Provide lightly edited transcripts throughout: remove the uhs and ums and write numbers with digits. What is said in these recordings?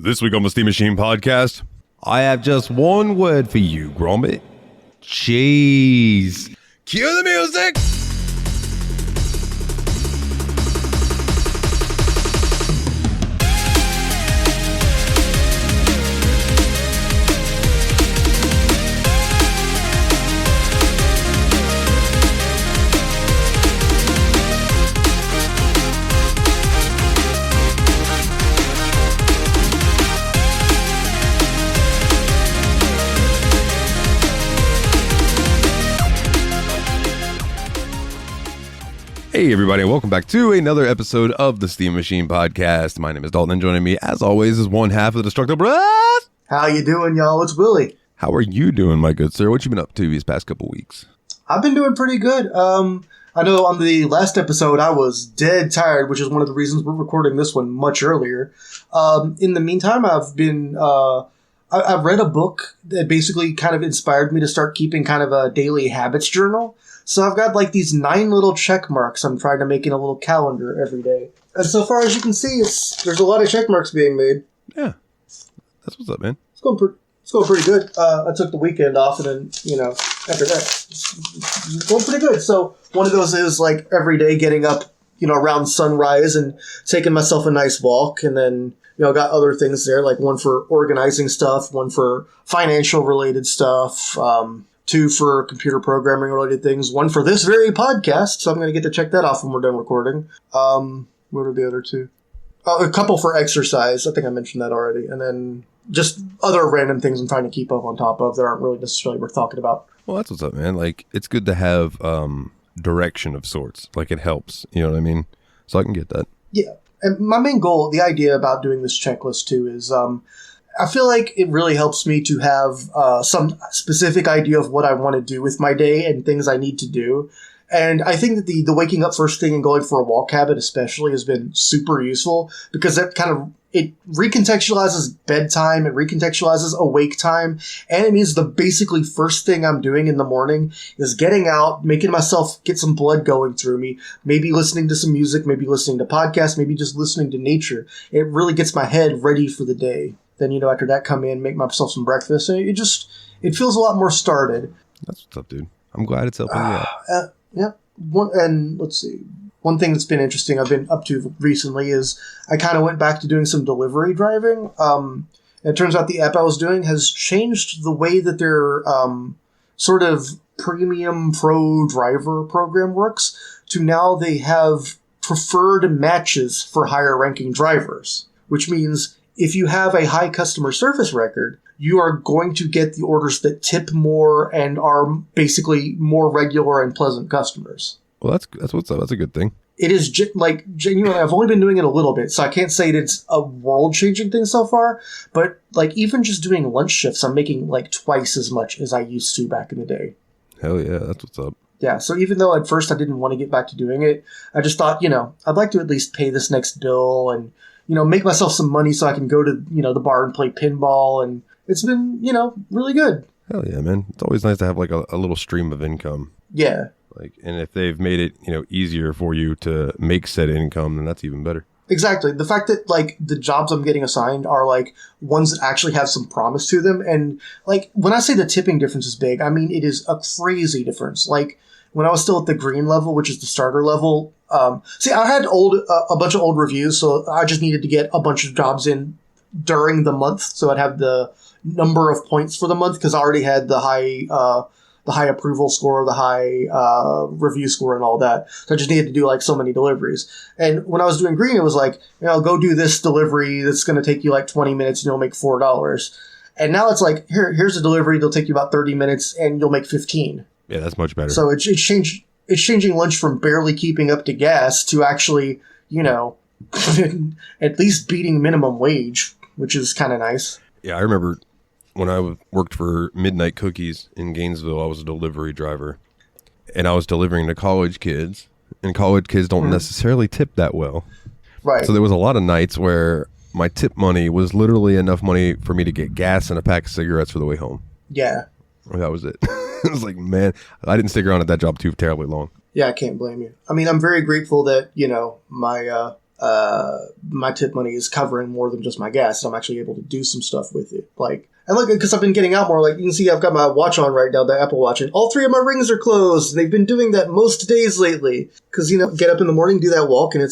This week on the Steam Machine Podcast, I have just one word for you, Gromit. Cheese. Cue the music! Hey everybody, and welcome back to another episode of the Steam Machine Podcast. My name is Dalton, and joining me, as always, is one half of the Destructible. How you doing, y'all? It's Willie. How are you doing, my good sir? What you been up to these past couple weeks? I've been doing pretty good. I know on the last episode I was dead tired, which is one of the reasons we're recording this one much earlier. In the meantime, I've been I've read a book that basically kind of inspired me to start keeping kind of a daily habits journal. So I've got like these 9 little check marks I'm trying to make in a little calendar every day. And so far as you can see, there's a lot of check marks being made. Yeah, that's what's up, man. It's going pretty good. I took the weekend off, and then, after that, it's going pretty good. So one of those is like every day getting up, around sunrise and taking myself a nice walk. And then, got other things there, like one for organizing stuff, one for financial related stuff, 2 for computer programming related things, 1 for this very podcast. So I'm going to get to check that off when we're done recording. What are the other 2? A couple for exercise. I think I mentioned that already. And then just other random things I'm trying to keep up on top of that aren't really necessarily worth talking about. Well, that's what's up, man. Like, it's good to have direction of sorts. Like, it helps. You know what I mean? So I can get that. Yeah. And my main goal, the idea about doing this checklist too, is I feel like it really helps me to have some specific idea of what I want to do with my day and things I need to do. And I think that the waking up first thing and going for a walk habit especially has been super useful, because that it recontextualizes bedtime, it recontextualizes awake time, and it means the basically first thing I'm doing in the morning is getting out, making myself get some blood going through me, maybe listening to some music, maybe listening to podcasts, maybe just listening to nature. It really gets my head ready for the day. Then, after that, come in, make myself some breakfast, and it feels a lot more started. That's what's up, dude. I'm glad it's helping you out. Yeah. Let's see. One thing that's been interesting I've been up to recently is I kind of went back to doing some delivery driving. It turns out the app I was doing has changed the way that their sort of premium pro driver program works to now they have preferred matches for higher ranking drivers, which means if you have a high customer service record, you are going to get the orders that tip more and are basically more regular and pleasant customers. Well, that's what's up. That's a good thing. It is genuinely. I've only been doing it a little bit, so I can't say it's a world-changing thing so far. But even just doing lunch shifts, I'm making twice as much as I used to back in the day. Hell yeah, that's what's up. Yeah, so even though at first I didn't want to get back to doing it, I just thought, I'd like to at least pay this next bill and make myself some money so I can go to the bar and play pinball, and it's been really good. Hell yeah, man! It's always nice to have a little stream of income. Yeah. And if they've made it, easier for you to make said income, then that's even better. Exactly. The fact that the jobs I'm getting assigned are ones that actually have some promise to them. And when I say the tipping difference is big, I mean, it is a crazy difference. When I was still at the green level, which is the starter level, I had a bunch of old reviews. So I just needed to get a bunch of jobs in during the month. So I'd have the number of points for the month because I already had the high approval score, the high review score, and all that. So I just needed to do so many deliveries. And when I was doing green, it was go do this delivery that's going to take you 20 minutes and you'll make $4. And now it's here's a delivery that'll take you about 30 minutes and you'll make 15. Yeah, that's much better. So it's changing lunch from barely keeping up to gas to actually, at least beating minimum wage, which is kind of nice. Yeah, I remember when I worked for Midnight Cookies in Gainesville, I was a delivery driver, and I was delivering to college kids, and college kids don't necessarily tip that well. Right. So there was a lot of nights where my tip money was literally enough money for me to get gas and a pack of cigarettes for the way home. Yeah. That was it. It was man, I didn't stick around at that job too terribly long. Yeah, I can't blame you. I mean, I'm very grateful that, my my tip money is covering more than just my gas. I'm actually able to do some stuff with it. And look, because I've been getting out more, you can see I've got my watch on right now, the Apple Watch, and all 3 of my rings are closed. They've been doing that most days lately. Because, get up in the morning, do that walk, and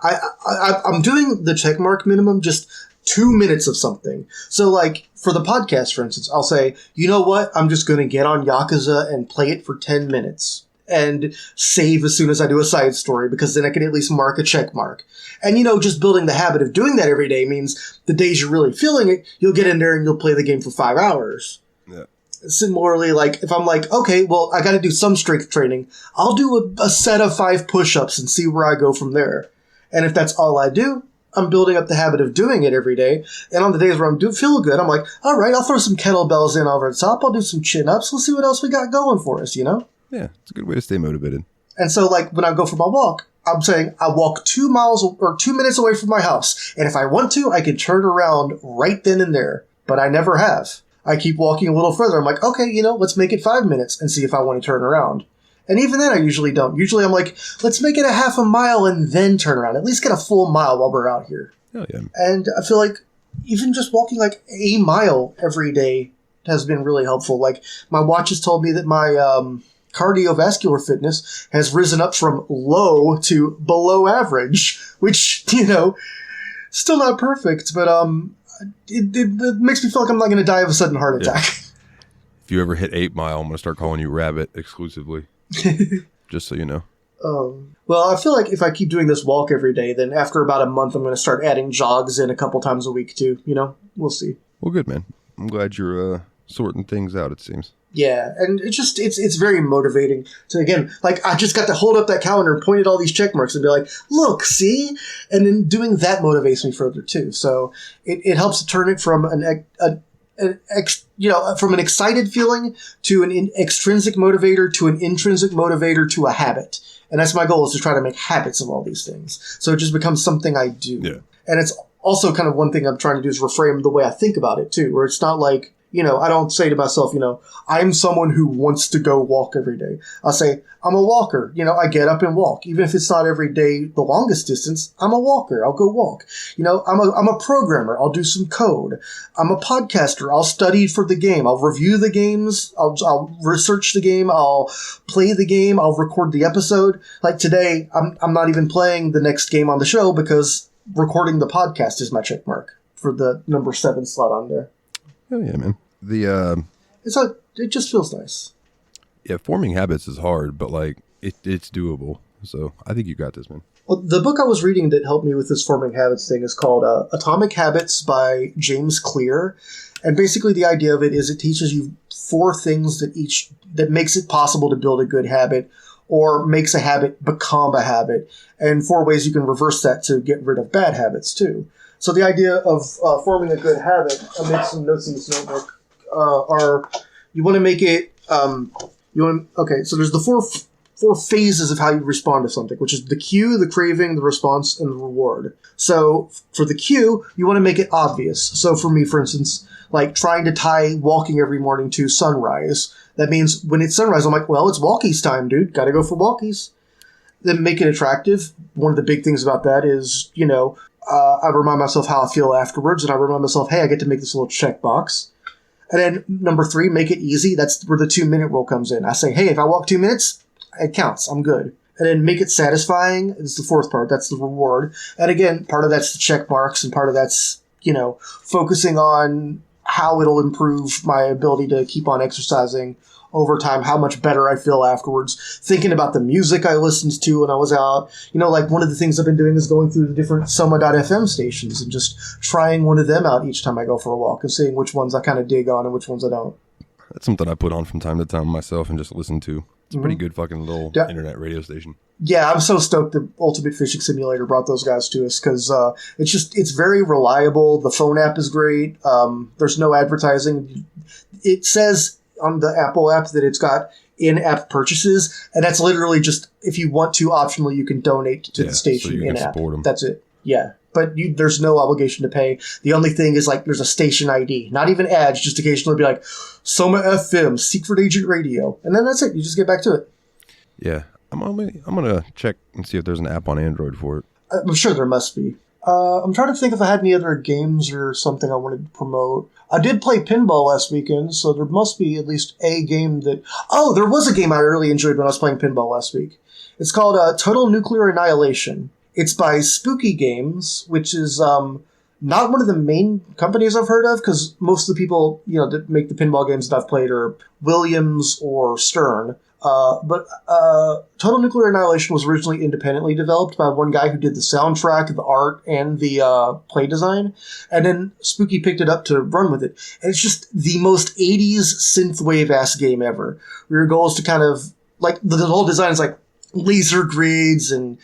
I'm doing the checkmark minimum, just 2 minutes of something. So, for the podcast, for instance, I'll say, you know what? I'm just going to get on Yakuza and play it for 10 minutes. And save as soon as I do a side story, because then I can at least mark a check mark. And, just building the habit of doing that every day means the days you're really feeling it, you'll get in there and you'll play the game for 5 hours. Yeah. Similarly, if I'm okay, well, I got to do some strength training, I'll do a set of 5 push-ups and see where I go from there. And if that's all I do, I'm building up the habit of doing it every day. And on the days where I'm feel good, I'm all right, I'll throw some kettlebells in over the top. I'll do some chin-ups. We'll see what else we got going for us, Yeah, it's a good way to stay motivated. And so, when I go for my walk, I'm saying I walk 2 miles or 2 minutes away from my house. And if I want to, I can turn around right then and there. But I never have. I keep walking a little further. I'm okay, let's make it 5 minutes and see if I want to turn around. And even then, I usually don't. Usually I'm let's make it a half a mile and then turn around. At least get a full mile while we're out here. Oh, yeah. And I feel even just walking a mile every day has been really helpful. My watch has told me that my cardiovascular fitness has risen up from low to below average, which, still not perfect, but it makes me feel like I'm not going to die of a sudden heart attack. If you ever hit 8 Mile, I'm going to start calling you Rabbit exclusively. Just so you know. Well, I feel if I keep doing this walk every day, then after about a month, I'm going to start adding jogs in a couple times a week too. We'll see. Well, good, man. I'm glad you're sorting things out, it seems. Yeah, and it's very motivating to, again, I just got to hold up that calendar and point at all these check marks and be look, see? And then doing that motivates me further too. So it helps to turn it from from an excited feeling to an extrinsic motivator to an intrinsic motivator to a habit. And that's my goal, is to try to make habits of all these things. So it just becomes something I do. Yeah. And it's also kind of one thing I'm trying to do is reframe the way I think about it too, where it's not I don't say to myself, I'm someone who wants to go walk every day. I'll say, I'm a walker. I get up and walk. Even if it's not every day the longest distance, I'm a walker. I'll go walk. I'm a programmer. I'll do some code. I'm a podcaster. I'll study for the game. I'll review the games. I'll research the game. I'll play the game. I'll record the episode. Today, I'm not even playing the next game on the show because recording the podcast is my check mark for the number 7 slot on there. Oh, yeah, man. It just feels nice. Yeah, forming habits is hard, but it's doable. So I think you got this, man. Well, the book I was reading that helped me with this forming habits thing is called Atomic Habits by James Clear. And basically the idea of it is it teaches you 4 things that makes it possible to build a good habit or makes a habit become a habit, and 4 ways you can reverse that to get rid of bad habits too. So the idea of forming a good habit, I made some notes in this notebook, are you want to make it, so there's the 4 phases of how you respond to something, which is the cue, the craving, the response, and the reward. So for the cue, you want to make it obvious. So for me, for instance, trying to tie walking every morning to sunrise. That means when it's sunrise, I'm well, it's walkies time, dude. Got to go for walkies. Then make it attractive. One of the big things about that is, I remind myself how I feel afterwards, and I remind myself, hey, I get to make this little checkbox. And then number 3, make it easy. That's where the 2-minute rule comes in. I say, hey, if I walk 2 minutes, it counts. I'm good. And then make it satisfying is the 4th part. That's the reward. And again, part of that's the check marks, and part of that's, focusing on how it'll improve my ability to keep on exercising over time, how much better I feel afterwards, thinking about the music I listened to when I was out. One of the things I've been doing is going through the different Soma.fm stations and just trying one of them out each time I go for a walk and seeing which ones I kind of dig on and which ones I don't. That's something I put on from time to time myself and just listen to. It's a pretty good fucking little internet radio station. Yeah, I'm so stoked the Ultimate Fishing Simulator brought those guys to us because it's very reliable. The phone app is great. There's no advertising. It says on the Apple app that it's got in-app purchases, and that's literally just if you want to optionally you can donate to the station so in-app. That's it. Yeah, but there's no obligation to pay. The only thing is there's a station ID, not even ads, just occasionally be Soma FM, Secret Agent Radio, and then that's it. You just get back to it. Yeah, I'm gonna check and see if there's an app on Android for it. I'm sure there must be. I'm trying to think if I had any other games or something I wanted to promote. I did play pinball last weekend, so there must be at least a game that... Oh, there was a game I really enjoyed when I was playing pinball last week. It's called Total Nuclear Annihilation. It's by Spooky Games, which is not one of the main companies I've heard of, because most of the people that make the pinball games that I've played are Williams or Stern. But Total Nuclear Annihilation was originally independently developed by one guy who did the soundtrack, the art, and the play design. And then Spooky picked it up to run with it. And it's just the most 80s synthwave-ass game ever. Your goal is to kind of, like, the whole design is like laser grids and,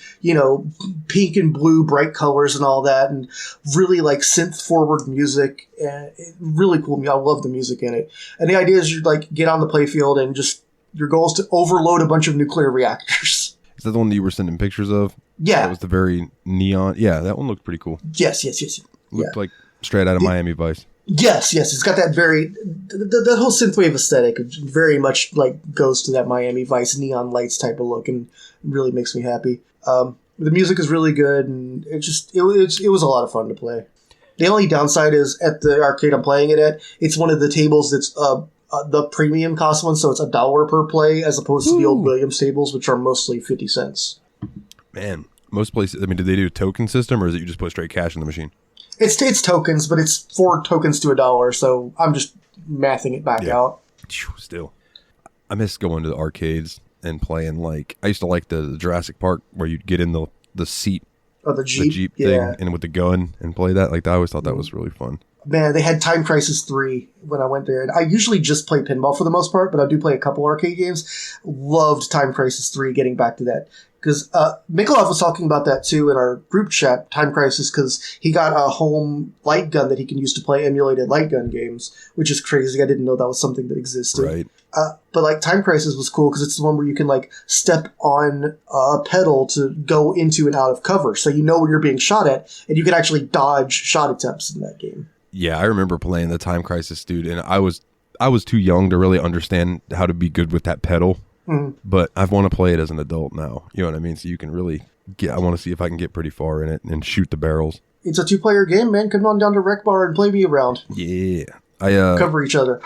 pink and blue bright colors and all that, and really, like, synth-forward music. And really cool. I love the music in it. And the idea is you, like, get on the playfield and just... Your goal is to overload a bunch of nuclear reactors. Is that the one that you were sending pictures of? Yeah. That was the very neon. Yeah, that one looked pretty cool. Yes. Looked like straight out of Miami Vice. Yes. It's got that very... The whole synthwave aesthetic very much like goes to that Miami Vice neon lights type of look, and really makes me happy. The music is really good, and it was a lot of fun to play. The only downside is at the arcade I'm playing it at, it's one of the tables that's... the premium cost one, so it's $1 per play as opposed to the old Williams tables, which are mostly 50 cents. Man, most places, did they do a token system, or is it you just put straight cash in the machine? It's tokens, but it's 4 tokens to $1, so I'm just mathing it back out. Still. I miss going to the arcades and playing, like, I used to like the Jurassic Park where you'd get in the seat. Oh, the Jeep thing, and with the gun and play that. Like, I always thought that was really fun. Man, they had Time Crisis 3 when I went there. And I usually just play pinball for the most part, but I do play a couple arcade games. Loved Time Crisis 3, getting back to that. Because Mikolov was talking about that too in our group chat, Time Crisis, because he got a home light gun that he can use to play emulated light gun games, which is crazy. I didn't know that was something that existed. Right. But like Time Crisis was cool because it's the one where you can like step on a pedal to go into and out of cover. So you know when you're being shot at, and you can actually dodge shot attempts in that game. Yeah, I remember playing the Time Crisis, dude, and I was too young to really understand how to be good with that pedal. Mm-hmm. But I want to play it as an adult now. You know what I mean? So you can really I want to see if I can get pretty far in it and shoot the barrels. It's a 2-player game, man. Come on down to Rec Bar and play me around. Yeah. Cover each other.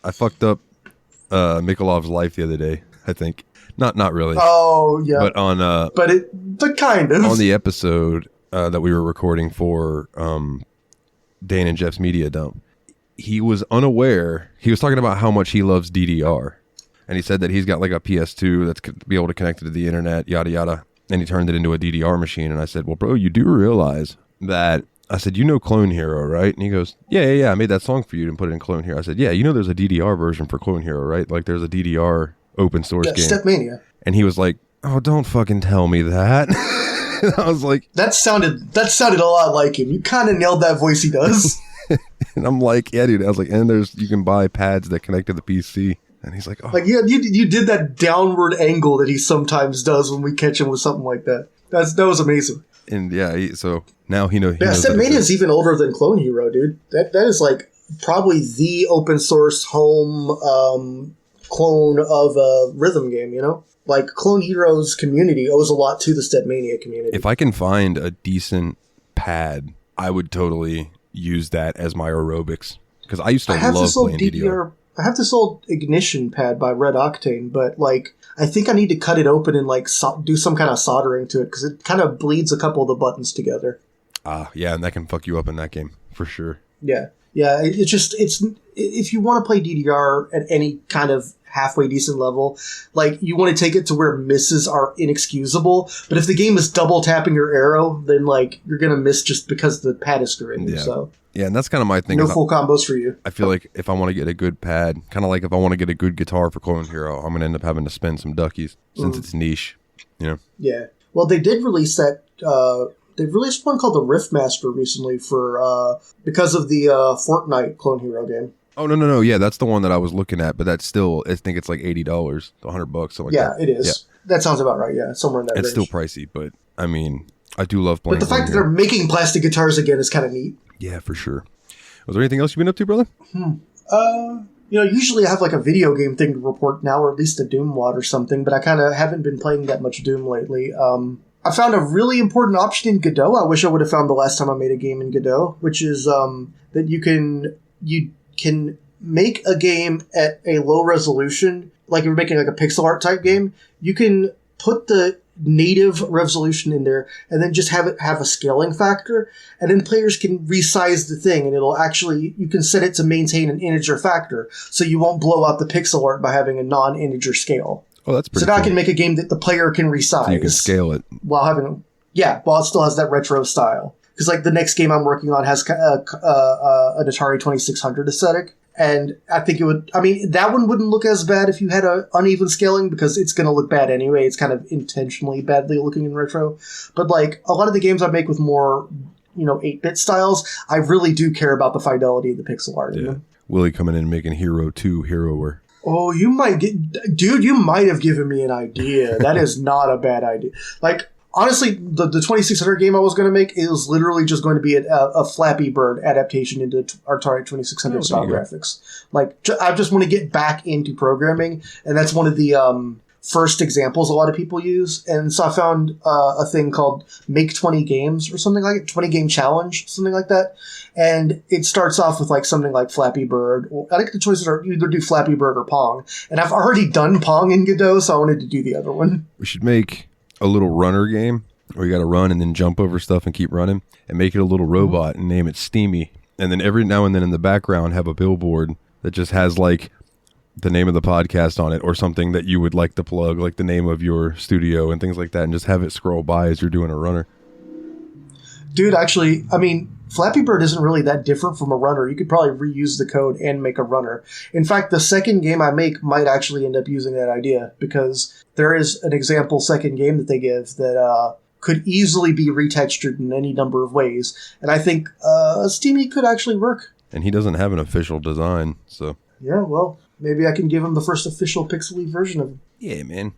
I fucked up Mikolov's life the other day, I think. Not really. Oh, yeah. But on but kind of. On the episode that we were recording for Dan and Jeff's Media Dump, he was unaware. He was talking about how much he loves DDR. And he said that he's got like a PS2 that's to be able to connect it to the internet, yada, yada. And he turned it into a DDR machine. And I said, well, bro, you do realize that... I said, you know Clone Hero, right? And he goes, yeah, I made that song for you and put it in Clone Hero. I said, yeah, there's a DDR version for Clone Hero, right? Like there's a DDR open source game. Stepmania. And he was like, oh, don't fucking tell me that. And I was like... That sounded a lot like him. You kind of nailed that voice he does. And I'm like, yeah, dude. I was like, and you can buy pads that connect to the PC. And he's like, oh. Like, yeah, you did that downward angle that he sometimes does when we catch him with something like that. That was amazing. And yeah, so now he knows. Yeah, Stepmania is even older than Clone Hero, dude. That is like probably the open source home clone of a rhythm game, Like, Clone Hero's community owes a lot to the Stepmania community. If I can find a decent pad, I would totally use that as my aerobics. Because I used to love playing DDR. I have this old Ignition pad by Red Octane, but, like, I think I need to cut it open and, like, do some kind of soldering to it, because it kind of bleeds a couple of the buttons together. Yeah, and that can fuck you up in that game, for sure. Yeah. Yeah, it's if you want to play DDR at any kind of halfway decent level, like, you want to take it to where misses are inexcusable, but if the game is double tapping your arrow, then, like, you're going to miss just because the pad is screwing you, so... Yeah, and that's kind of my thing. No full combos for you. I feel like if I want to get a good pad, kind of like if I want to get a good guitar for Clone Hero, I'm going to end up having to spend some duckies since it's niche, Yeah. Well, they did release that. They've released one called the Riftmaster recently for because of the Fortnite Clone Hero game. Oh, no. Yeah, that's the one that I was looking at, but that's still, I think it's like $80, $100, something like that. Yeah, it is. Yeah. That sounds about right, yeah. Somewhere in that range. It's still pricey, but, I mean, I do love playing. But the fact that they're making plastic guitars again is kind of neat. Yeah, for sure. Was there anything else you've been up to, brother? Usually I have like a video game thing to report now, or at least a Doom WOD or something, but I kind of haven't been playing that much Doom lately. I found a really important option in Godot. I wish I would have found the last time I made a game in Godot, which is that you can make a game at a low resolution, like if you're making like a pixel art type game. You can put the native resolution in there and then just have it have a scaling factor, and then players can resize the thing, and it'll actually, you can set it to maintain an integer factor, so you won't blow out the pixel art by having a non-integer scale. Oh, that's pretty So now cool. I can make a game that the player can resize. So you can scale it. While it still has that retro style. Because like the next game I'm working on has an Atari 2600 aesthetic. And I think that one wouldn't look as bad if you had a uneven scaling, because it's going to look bad anyway. It's kind of intentionally badly looking in retro. But like a lot of the games I make with more, 8-bit styles, I really do care about the fidelity of the pixel art in them. Willie coming in and making Hero 2 Heroer. Oh, you might have given me an idea. That is not a bad idea. Like, honestly, the 2600 game I was going to make, it was literally just going to be a Flappy Bird adaptation into Atari 2600 style graphics. Like, I just want to get back into programming, and that's one of the first examples a lot of people use. And so I found a thing called Make 20 Games or something like it, 20 Game Challenge, something like that. And it starts off with like something like Flappy Bird. I think the choices are either do Flappy Bird or Pong. And I've already done Pong in Godot, so I wanted to do the other one. We should make a little runner game where you got to run and then jump over stuff and keep running, and make it a little robot and name it Steamy. And then every now and then in the background have a billboard that just has like the name of the podcast on it, or something that you would like to plug, like the name of your studio and things like that, and just have it scroll by as you're doing a runner. Dude, actually, Flappy Bird isn't really that different from a runner. You could probably reuse the code and make a runner. In fact, the second game I make might actually end up using that idea, because there is an example second game that they give that could easily be retextured in any number of ways. And I think Steamy could actually work. And he doesn't have an official design, so... Yeah, well, maybe I can give him the first official pixely version of him. Yeah, man.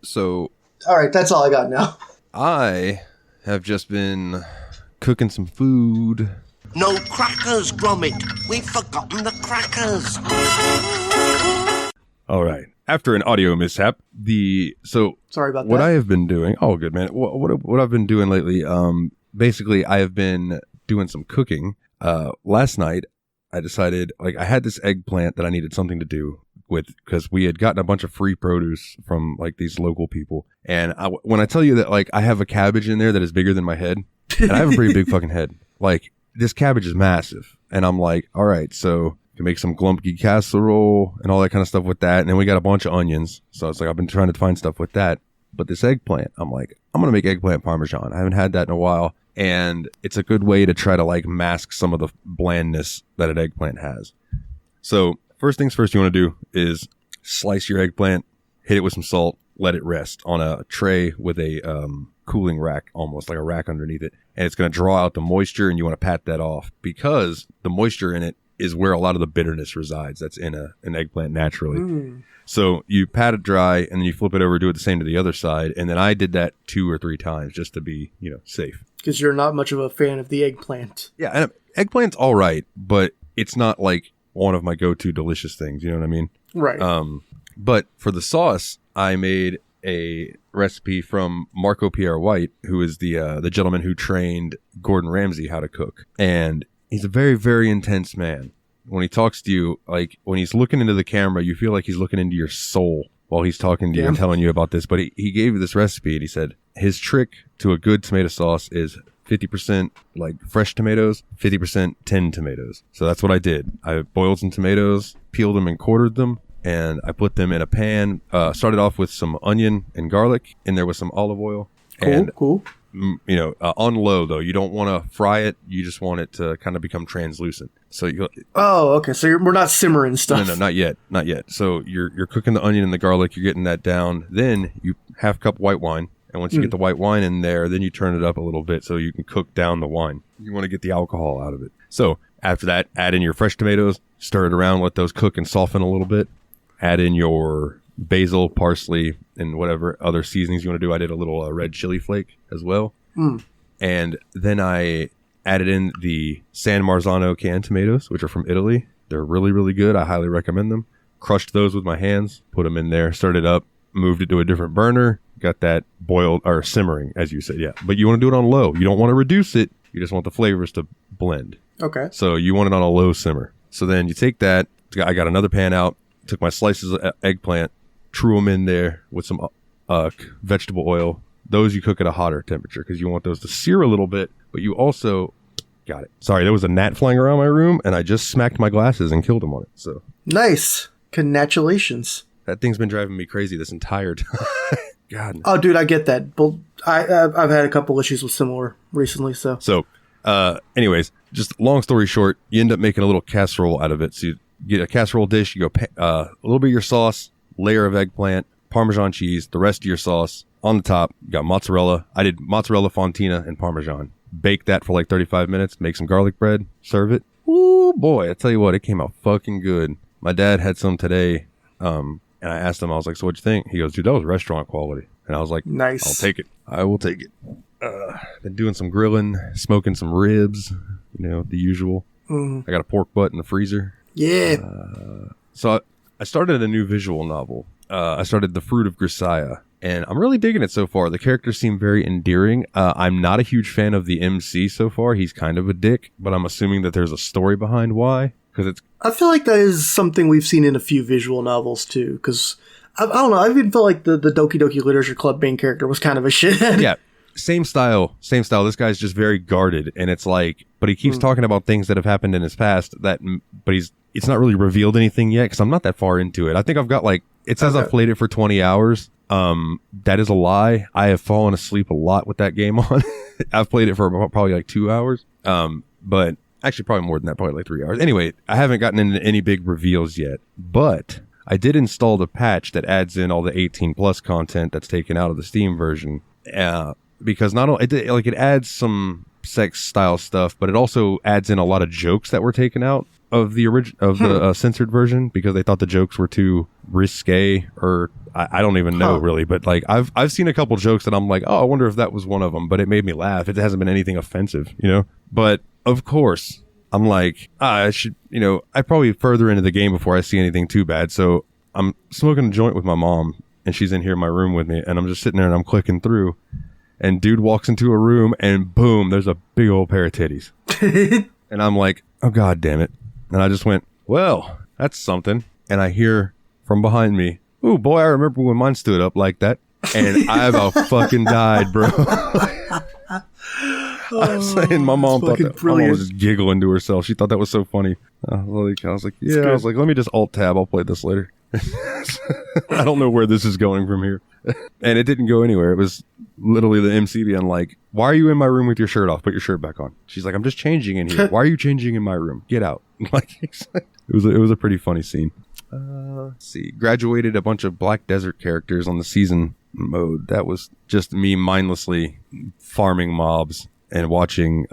So... All right, that's all I got now. I have just been cooking some food. No crackers, Gromit. We've forgotten the crackers. All right. After an audio mishap, Sorry about what that. I have been doing. Oh, good man. What I've been doing lately. Basically, I have been doing some cooking. Last night, I decided, like, I had this eggplant that I needed something to do with, because we had gotten a bunch of free produce from like these local people. And when I tell you that, like, I have a cabbage in there that is bigger than my head, and I have a pretty big fucking head. Like, this cabbage is massive. And I'm like, all right, so you can make some glumpy casserole and all that kind of stuff with that. And then we got a bunch of onions. So it's like, I've been trying to find stuff with that. But this eggplant, I'm like, I'm going to make eggplant parmesan. I haven't had that in a while. And it's a good way to try to like mask some of the blandness that an eggplant has. So first things first you want to do is slice your eggplant, hit it with some salt, let it rest on a tray with a cooling rack, almost like a rack underneath it. And it's going to draw out the moisture, and you want to pat that off, because the moisture in it is where a lot of the bitterness resides that's in an eggplant naturally. So you pat it dry, and then you flip it over, do it the same to the other side. And then I did that 2 or 3 times just to be, safe. Because you're not much of a fan of the eggplant. Yeah, and eggplant's all right, but it's not like one of my go-to delicious things. You know what I mean? Right. But for the sauce, I made a recipe from Marco Pierre White, who is the gentleman who trained Gordon Ramsay how to cook. And he's a very, very intense man. When he talks to you, like when he's looking into the camera, you feel like he's looking into your soul while he's talking to you and telling you about this. But he gave you this recipe, and he said his trick to a good tomato sauce is 50% like fresh tomatoes, 50% tinned tomatoes. So that's what I did. I boiled some tomatoes, peeled them and quartered them, and I put them in a pan. Started off with some onion and garlic in there with some olive oil. Cool. On low though. You don't want to fry it. You just want it to kind of become translucent. So Oh, okay. So we're not simmering stuff. No, not yet. So you're cooking the onion and the garlic. You're getting that down. Then you half cup white wine. And once you get the white wine in there, then you turn it up a little bit so you can cook down the wine. You want to get the alcohol out of it. So after that, add in your fresh tomatoes, stir it around, let those cook and soften a little bit. Add in your basil, parsley, and whatever other seasonings you want to do. I did a little red chili flake as well. And then I added in the San Marzano canned tomatoes, which are from Italy. They're really, really good. I highly recommend them. Crushed those with my hands, put them in there, stirred it up, moved it to a different burner, got that boiled or simmering, as you said, yeah. But you want to do it on low. You don't want to reduce it. You just want the flavors to blend. Okay. So you want it on a low simmer. So then you take that. I got another pan out. Took my slices of eggplant, threw them in there with some vegetable oil. Those you cook at a hotter temperature because you want those to sear a little bit. But you also got it. Sorry, there was a gnat flying around my room, and I just smacked my glasses and killed him on it. So nice. Congratulations. That thing's been driving me crazy this entire time. God. Oh, dude, I get that. I've had a couple issues with similar recently. So anyways, just long story short, you end up making a little casserole out of it. So you get a casserole dish, you go a little bit of your sauce, layer of eggplant, Parmesan cheese, the rest of your sauce. On the top, you got mozzarella. I did mozzarella fontina and Parmesan. Bake that for like 35 minutes, make some garlic bread, serve it. Ooh, boy, I tell you what, it came out fucking good. My dad had some today, and I asked him, I was like, so what'd you think? He goes, dude, that was restaurant quality. And I was like, nice. I'll take it. I will take it. Been doing some grilling, smoking some ribs, the usual. I got a pork butt in the freezer. Yeah. So I started a new visual novel. I started The Fruit of Grisaia, and I'm really digging it so far. The characters seem very endearing. I'm not a huge fan of the MC so far. He's kind of a dick, but I'm assuming that there's a story behind why. I feel like that is something we've seen in a few visual novels too, because I don't know, I even felt like the Doki Doki Literature Club main character was kind of a shithead. Yeah. Same style. This guy's just very guarded, and it's like, but he keeps talking about things that have happened in his past but it's not really revealed anything yet because I'm not that far into it. I think I've got it says I've played it for 20 hours. That is a lie. I have fallen asleep a lot with that game on. I've played it for probably 2 hours. But actually probably more than that, probably 3 hours. Anyway, I haven't gotten into any big reveals yet, but I did install the patch that adds in all the 18 plus content that's taken out of the Steam version. Because not only it adds some sex style stuff, but it also adds in a lot of jokes that were taken out of the the censored version because they thought the jokes were too risque, or I don't even know really. But I've seen a couple jokes that I'm like, oh, I wonder if that was one of them. But it made me laugh. It hasn't been anything offensive, But of course, I'm like, I should, I probably further into the game before I see anything too bad. So I'm smoking a joint with my mom, and she's in here in my room with me, and I'm just sitting there and I'm clicking through. And dude walks into a room and boom, there's a big old pair of titties. And I'm like, oh, God damn it. And I just went, well, that's something. And I hear from behind me, ooh, boy, I remember when mine stood up like that. And I about fucking died, bro. I was saying, my mom thought that. My mom was just giggling to herself. She thought that was so funny. I was like, yeah. I was like, let me just alt tab. I'll play this later. I don't know where this is going from here. And it didn't go anywhere. It was literally the MC being like, why are you in my room with your shirt off? Put your shirt back on. She's like, I'm just changing in here. Why are you changing in my room? Get out. It was a pretty funny scene. Let's see. Graduated a bunch of Black Desert characters on the season mode. That was just me mindlessly farming mobs and watching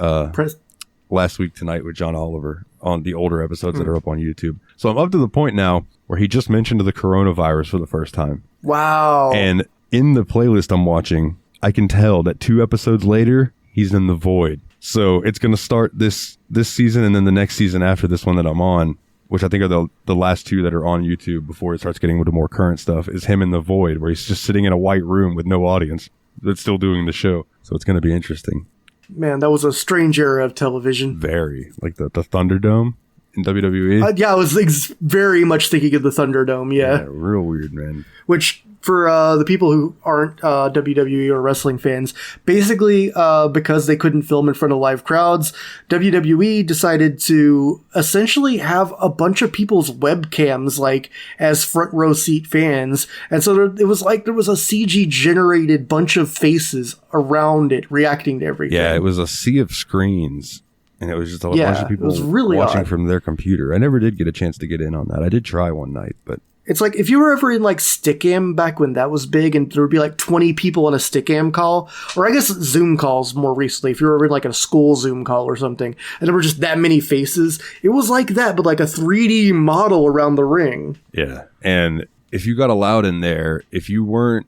Last Week Tonight with John Oliver on the older episodes that are up on YouTube. So I'm up to the point now where he just mentioned the coronavirus for the first time. Wow. And in the playlist I'm watching, I can tell that 2 episodes later, he's in the void. So it's going to start this season, and then the next season after this one that I'm on, which I think are the last 2 that are on YouTube before it starts getting into more current stuff, is him in the void, where he's just sitting in a white room with no audience that's still doing the show. So it's going to be interesting. Man, that was a strange era of television. Very. Like the Thunderdome in WWE. Yeah, I was very much thinking of the Thunderdome, yeah. Real weird, man. Which, for the people who aren't WWE or wrestling fans, basically because they couldn't film in front of live crowds, WWE decided to essentially have a bunch of people's webcams as front row seat fans. And so it was like there was a CG generated bunch of faces around it reacting to everything. Yeah, it was a sea of screens. And it was just a bunch of people really watching from their computer. I never did get a chance to get in on that. I did try one night, but... It's like if you were ever in Stickam back when that was big and there would be 20 people on a Stickam call, or I guess Zoom calls more recently, if you were ever in a school Zoom call or something, and there were just that many faces, it was like that, but a 3D model around the ring. Yeah, and if you got allowed in there, if you weren't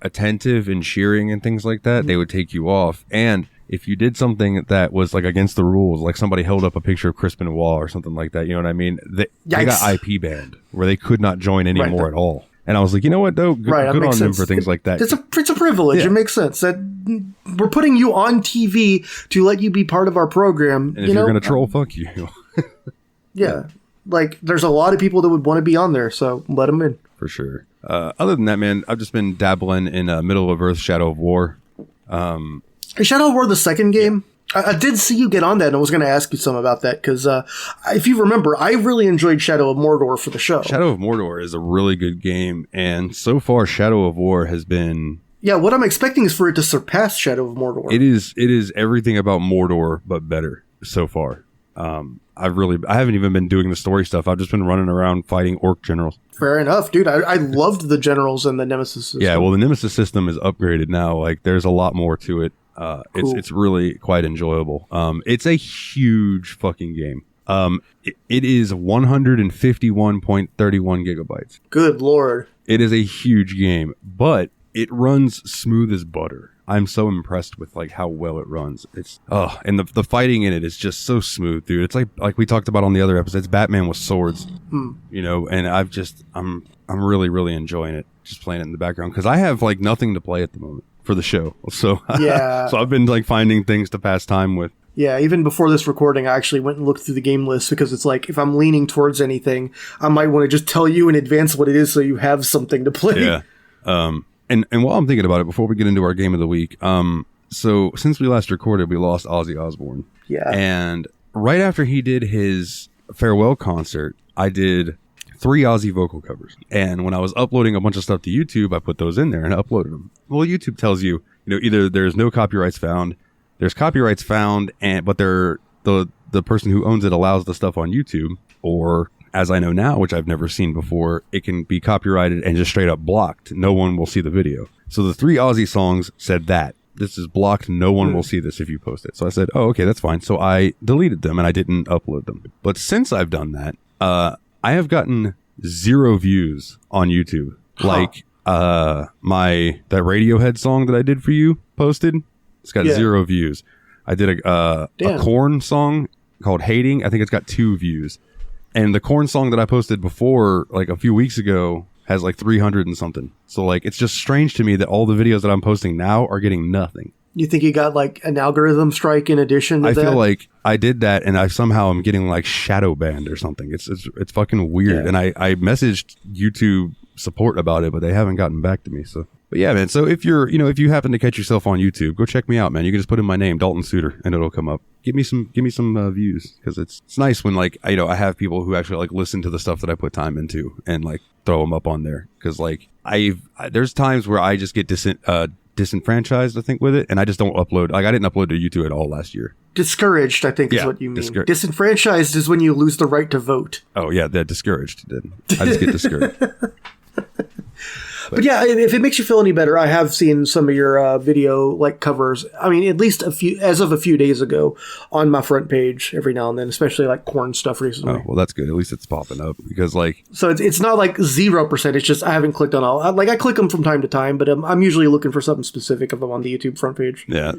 attentive and cheering and things like that, they would take you off. And if you did something that was against the rules, like somebody held up a picture of Crispin Wall or something like that, you know what I mean? They got IP banned where they could not join anymore at all. And I was like, you know what, though? Good on them sense. for things like that. It's a privilege. Yeah. It makes sense that we're putting you on TV to let you be part of our program. And if you're going to troll, fuck you. Yeah. Like, there's a lot of people that would want to be on there, so let them in. For sure. Other than that, man, I've just been dabbling in Middle of Earth Shadow of War. Shadow of War, the second game? I did see you get on that, and I was going to ask you some about that, because if you remember, I really enjoyed Shadow of Mordor for the show. Shadow of Mordor is a really good game, and so far, Shadow of War has been... Yeah, what I'm expecting is for it to surpass Shadow of Mordor. It is everything about Mordor, but better so far. I haven't even been doing the story stuff. I've just been running around fighting orc generals. Fair enough, dude. I loved the generals and the Nemesis system. Yeah, well, the Nemesis system is upgraded now. Like, there's a lot more to it. Cool. It's really quite enjoyable. It's a huge fucking game. It is 151.31 gigabytes. Good lord. It is a huge game, but it runs smooth as butter. I'm so impressed with like how well it runs. And the fighting in it is just so smooth, dude. It's like we talked about on the other episodes, Batman with swords, you know, and I'm really, really enjoying it. Just playing it in the background because I have like nothing to play at the moment for the show. So yeah. So I've been like finding things to pass time with. Yeah, even before this recording, I actually went and looked through the game list because it's like, if I'm leaning towards anything, I might want to just tell you in advance what it is so you have something to play. Yeah. And while I'm thinking about it, before we get into our game of the week, so since we last recorded, we lost Ozzy Osbourne. Yeah. And right after he did his farewell concert, I did 3 Ozzy vocal covers. And when I was uploading a bunch of stuff to YouTube, I put those in there and uploaded them. Well, YouTube tells you, either there's no copyrights found, there's copyrights found, but the person who owns it allows the stuff on YouTube, or as I know now, which I've never seen before, it can be copyrighted and just straight up blocked. No one will see the video. So the 3 Ozzy songs said that. This is blocked. No one will see this if you post it. So I said, oh, okay, that's fine. So I deleted them and I didn't upload them. But since I've done that, I have gotten 0 views on YouTube. Huh. Like that Radiohead song that I did for you posted. It's got 0 views. I did a Korn song called Hating. I think it's got 2 views. And the Korn song that I posted before, like a few weeks ago, has like 300 and something. So like, it's just strange to me that all the videos that I'm posting now are getting nothing. You think you got like an algorithm strike in addition to that? I feel like I did that and I somehow am getting like shadow banned or something. It's fucking weird. Yeah. And I messaged YouTube support about it, but they haven't gotten back to me. So, but yeah, man. So if if you happen to catch yourself on YouTube, go check me out, man. You can just put in my name, Dalton Suter, and it'll come up. Give me some views, because it's nice when like I have people who actually like listen to the stuff that I put time into and like throw them up on there. Because like there's times where I just get disenfranchised, I think, with it, and I just don't upload. Like I didn't upload to YouTube at all last year. Discouraged, I think, is what you mean. Disenfranchised is when you lose the right to vote. Oh yeah, that discouraged. Then I just get discouraged. But yeah, if it makes you feel any better, I have seen some of your video like covers. I mean, at least as of a few days ago, on my front page every now and then, especially like Korn stuff recently. Oh well, that's good. At least it's popping up because like. So it's not like 0%. It's just I haven't clicked on all. I click them from time to time, but I'm usually looking for something specific if I'm on the YouTube front page. Yeah,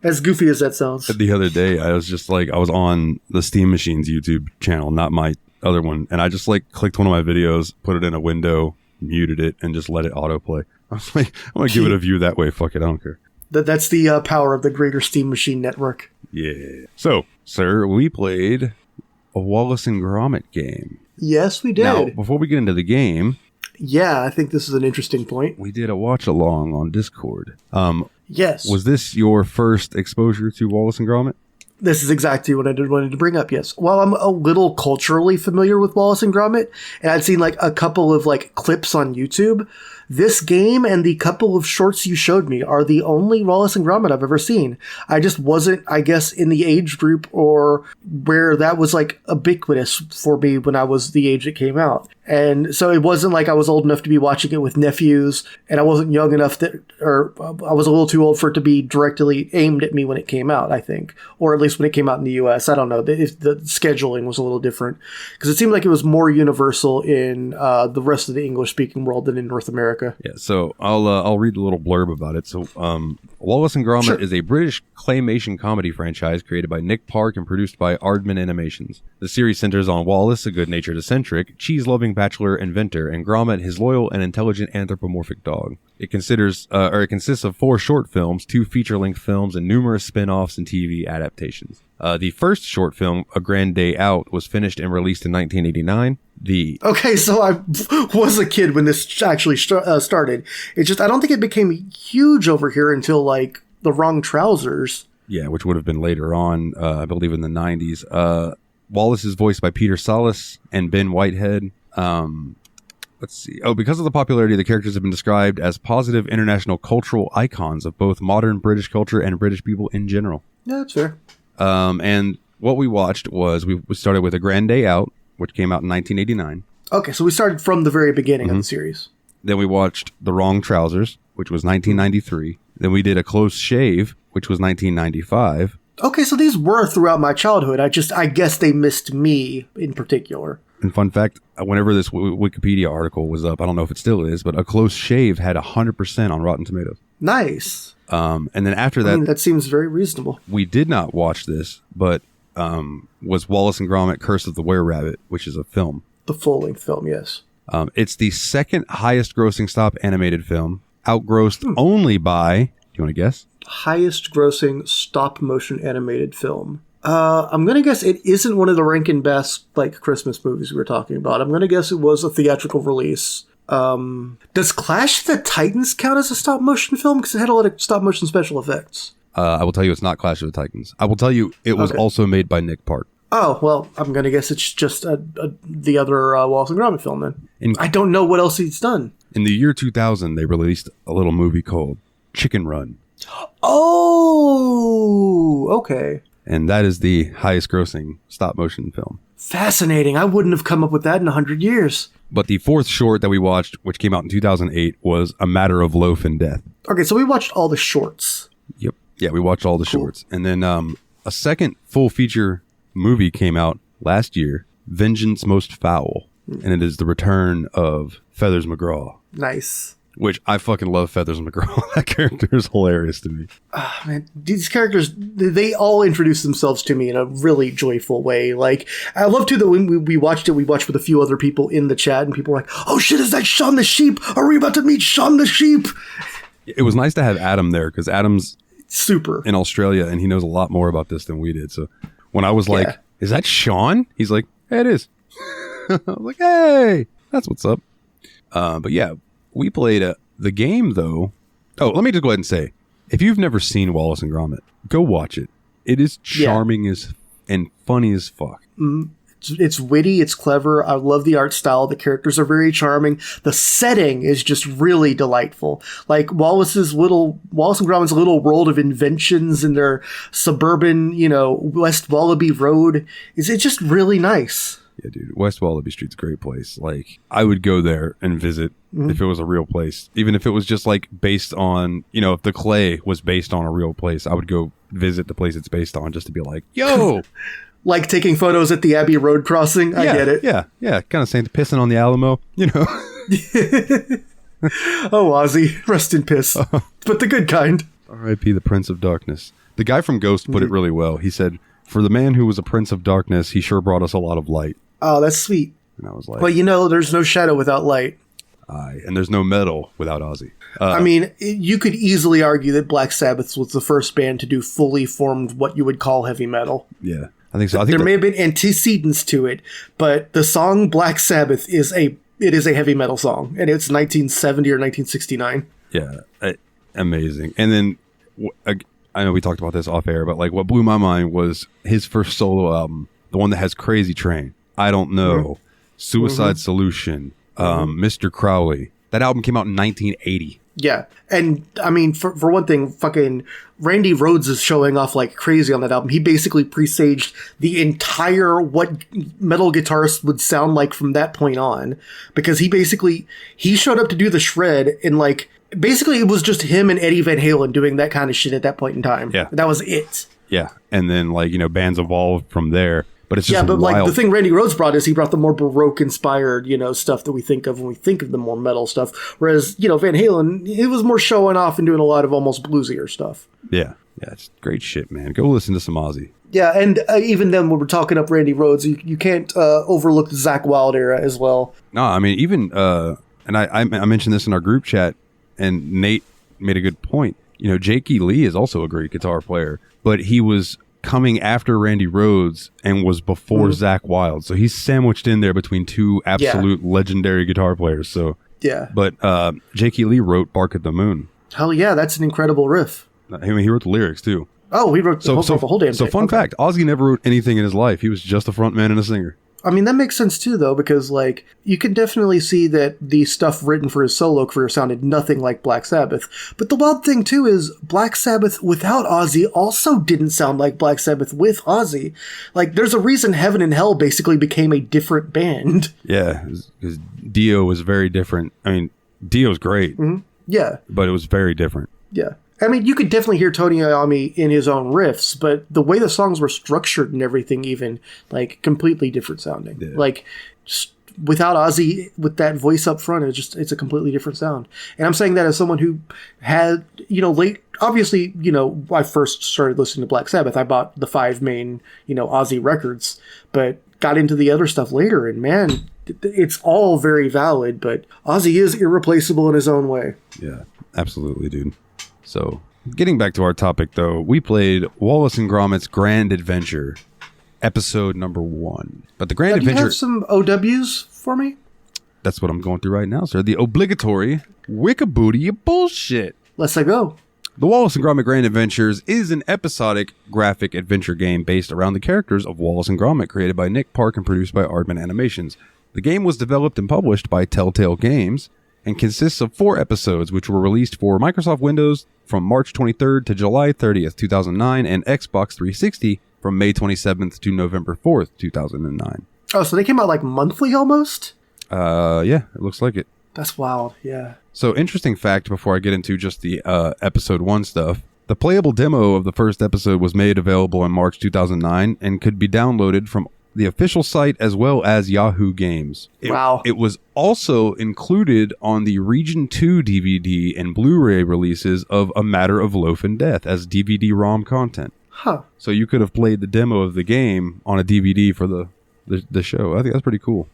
as goofy as that sounds. The other day, I was just like I was on the Steam Machines YouTube channel, not my other one, and I just like clicked one of my videos, put it in a window, muted it, and just let it autoplay. I was like, I'm gonna give it a view that way. Fuck it, I don't care. That's the power of the greater Steam Machine network. Yeah. So, sir, we played a Wallace and Gromit game. Yes, we did. Now, before we get into the game, yeah, I think this is an interesting point. We did a watch along on Discord. Yes. Was this your first exposure to Wallace and Gromit? This is exactly what I wanted to bring up, yes. While I'm a little culturally familiar with Wallace and Gromit, and I'd seen like a couple of like clips on YouTube, this game and the couple of shorts you showed me are the only Wallace and Gromit I've ever seen. I just wasn't, I guess, in the age group or where that was like ubiquitous for me when I was the age it came out. And so it wasn't like I was old enough to be watching it with nephews, and I wasn't young enough or I was a little too old for it to be directly aimed at me when it came out, I think. Or at least when it came out in the US. I don't know if the scheduling was a little different, because it seemed like it was more universal in the rest of the English-speaking world than in North America. America. Yeah, so I'll read a little blurb about it. So, Wallace and Gromit is a British claymation comedy franchise created by Nick Park and produced by Aardman Animations. The series centers on Wallace, a good-natured eccentric, cheese-loving bachelor inventor, and Gromit, his loyal and intelligent anthropomorphic dog. It consists of 4 short films, 2 feature-length films, and numerous spin-offs and TV adaptations. The first short film, A Grand Day Out, was finished and released in 1989. Okay, so I was a kid when this actually started. It's just, I don't think it became huge over here until, like, The Wrong Trousers. Yeah, which would have been later on, I believe in the 90s. Wallace is voiced by Peter Sallis and Ben Whitehead. Let's see. Oh, because of the popularity, the characters have been described as positive international cultural icons of both modern British culture and British people in general. Yeah, that's fair. And what we watched was, we started with A Grand Day Out, which came out in 1989. Okay, so we started from the very beginning of the series. Then we watched The Wrong Trousers, which was 1993. Then we did A Close Shave, which was 1995. Okay, so these were throughout my childhood. I guess they missed me in particular. And fun fact, whenever this Wikipedia article was up, I don't know if it still is, but A Close Shave had 100% on Rotten Tomatoes. Nice. And then after that... that seems very reasonable. We did not watch this, but was Wallace and Gromit Curse of the Were-Rabbit, which is a film. The full-length film, yes. It's the second highest grossing stop animated film, outgrossed only by... Do you want to guess? Highest grossing stop-motion animated film. I'm going to guess it isn't one of the Rankin Bass, like, Christmas movies we were talking about. I'm going to guess it was a theatrical release. Does Clash of the Titans count as a stop-motion film? Because it had a lot of stop-motion special effects. I will tell you it's not Clash of the Titans. I will tell you it was also made by Nick Park. Oh, well, I'm going to guess it's just the other Wallace and Gromit film then. I don't know what else he's done. In the year 2000, they released a little movie called Chicken Run. Oh, okay. And that is the highest grossing stop motion film. Fascinating. I wouldn't have come up with that in 100 years. But the fourth short that we watched, which came out in 2008, was A Matter of Loaf and Death. Okay, so we watched all the shorts. Yep. Yeah, we watched all the shorts. And then a second full feature movie came out last year, Vengeance Most Foul. And it is the return of Feathers McGraw. Nice. Which I fucking love Feathers McGraw. That character is hilarious to me. Man, these characters, they all introduce themselves to me in a really joyful way. Like, I love too that when we watched it, we watched with a few other people in the chat, and people were like, oh shit, is that Shaun the Sheep? Are we about to meet Shaun the Sheep? It was nice to have Adam there, because Adam's super in Australia, and he knows a lot more about this than we did. So when I was like, is that Shaun? He's like, hey, it is. I was like, hey, that's what's up. But yeah, we played the game, though. Oh, let me just go ahead and say, if you've never seen Wallace and Gromit, go watch it. It is charming as and funny as fuck. It's witty, it's clever. I love the art style. The characters are very charming. The setting is just really delightful. Like Wallace and Gromit's little world of inventions in their suburban, West Wallaby Road. It's just really nice. Yeah, dude. West Wallaby Street's a great place. Like, I would go there and visit if it was a real place. Even if it was just, like, based on, if the clay was based on a real place, I would go visit the place it's based on just to be like, yo! Like taking photos at the Abbey Road crossing? I get it. Yeah. Kind of saying pissing on the Alamo, Oh, Ozzy. Rest in piss. But the good kind. R.I.P. the Prince of Darkness. The guy from Ghost put it really well. He said, for the man who was a Prince of Darkness, he sure brought us a lot of light. Oh, that's sweet. And I was like... Well, there's no shadow without light. And there's no metal without Ozzy. I mean, you could easily argue that Black Sabbath was the first band to do fully formed what you would call heavy metal. Yeah, I think so. I think there may have been antecedents to it, but the song Black Sabbath is a heavy metal song, and it's 1970 or 1969. Yeah, amazing. And then... I know we talked about this off air, but like what blew my mind was his first solo album, the one that has Crazy Train, I Don't Know, Suicide Solution, Mr. Crowley. That album came out in 1980. Yeah. And I mean, for one thing, fucking Randy Rhoads is showing off like crazy on that album. He basically presaged the entire what metal guitarists would sound like from that point on, because he showed up to do the shred and like, basically, it was just him and Eddie Van Halen doing that kind of shit at that point in time. Yeah. That was it. Yeah. And then, like, bands evolved from there. but it's just yeah, but wild. like the thing Randy Rhoads brought is he brought the more Baroque inspired, stuff that we think of when we think of the more metal stuff. Whereas, Van Halen, it was more showing off and doing a lot of almost bluesier stuff. Yeah, it's great shit, man. Go listen to some Ozzy. Yeah, and even then, when we're talking up Randy Rhoads, you can't overlook the Zakk Wylde era as well. No, I mean, even, and I mentioned this in our group chat, and Nate made a good point. Jakey Lee is also a great guitar player, but he was coming after Randy Rhoads and was before Zakk Wylde. So he's sandwiched in there between two absolute legendary guitar players. So yeah. But Jakey Lee wrote Bark at the Moon. Hell yeah, that's an incredible riff. I mean, he wrote the lyrics too. Oh, he wrote the whole damn thing. So fun fact, Ozzy never wrote anything in his life. He was just a front man and a singer. I mean, that makes sense too, though, because like you can definitely see that the stuff written for his solo career sounded nothing like Black Sabbath. But the wild thing too is Black Sabbath without Ozzy also didn't sound like Black Sabbath with Ozzy. Like, there's a reason Heaven and Hell basically became a different band. Yeah, because Dio was very different. I mean, Dio's great. Mm-hmm. Yeah, but it was very different. Yeah. I mean, you could definitely hear Tony Iommi in his own riffs, but the way the songs were structured and everything, even, like, completely different sounding. Yeah. Like, just without Ozzy, with that voice up front, it's a completely different sound. And I'm saying that as someone who had, obviously, I first started listening to Black Sabbath. I bought the 5 main, Ozzy records, but got into the other stuff later, and man, it's all very valid, but Ozzy is irreplaceable in his own way. Yeah, absolutely, dude. So, getting back to our topic, though, we played Wallace and Gromit's Grand Adventure, episode number 1. But the Grand Adventure... Do you have some OWs for me? That's what I'm going through right now, sir. The obligatory Wikibooty bullshit. Let's go. The Wallace and Gromit Grand Adventures is an episodic graphic adventure game based around the characters of Wallace and Gromit, created by Nick Park and produced by Aardman Animations. The game was developed and published by Telltale Games, and consists of 4 episodes, which were released for Microsoft Windows from March 23rd to July 30th, 2009, and Xbox 360 from May 27th to November 4th, 2009. Oh, so they came out like monthly almost? Yeah, it looks like it. That's wild, yeah. So, interesting fact before I get into just the episode 1 stuff. The playable demo of the first episode was made available in March 2009 and could be downloaded from the official site as well as Yahoo Games. Wow. It was also included on the Region 2 DVD and Blu-ray releases of A Matter of Loaf and Death as DVD-ROM content. Huh. So you could have played the demo of the game on a DVD for the show. I think that's pretty cool.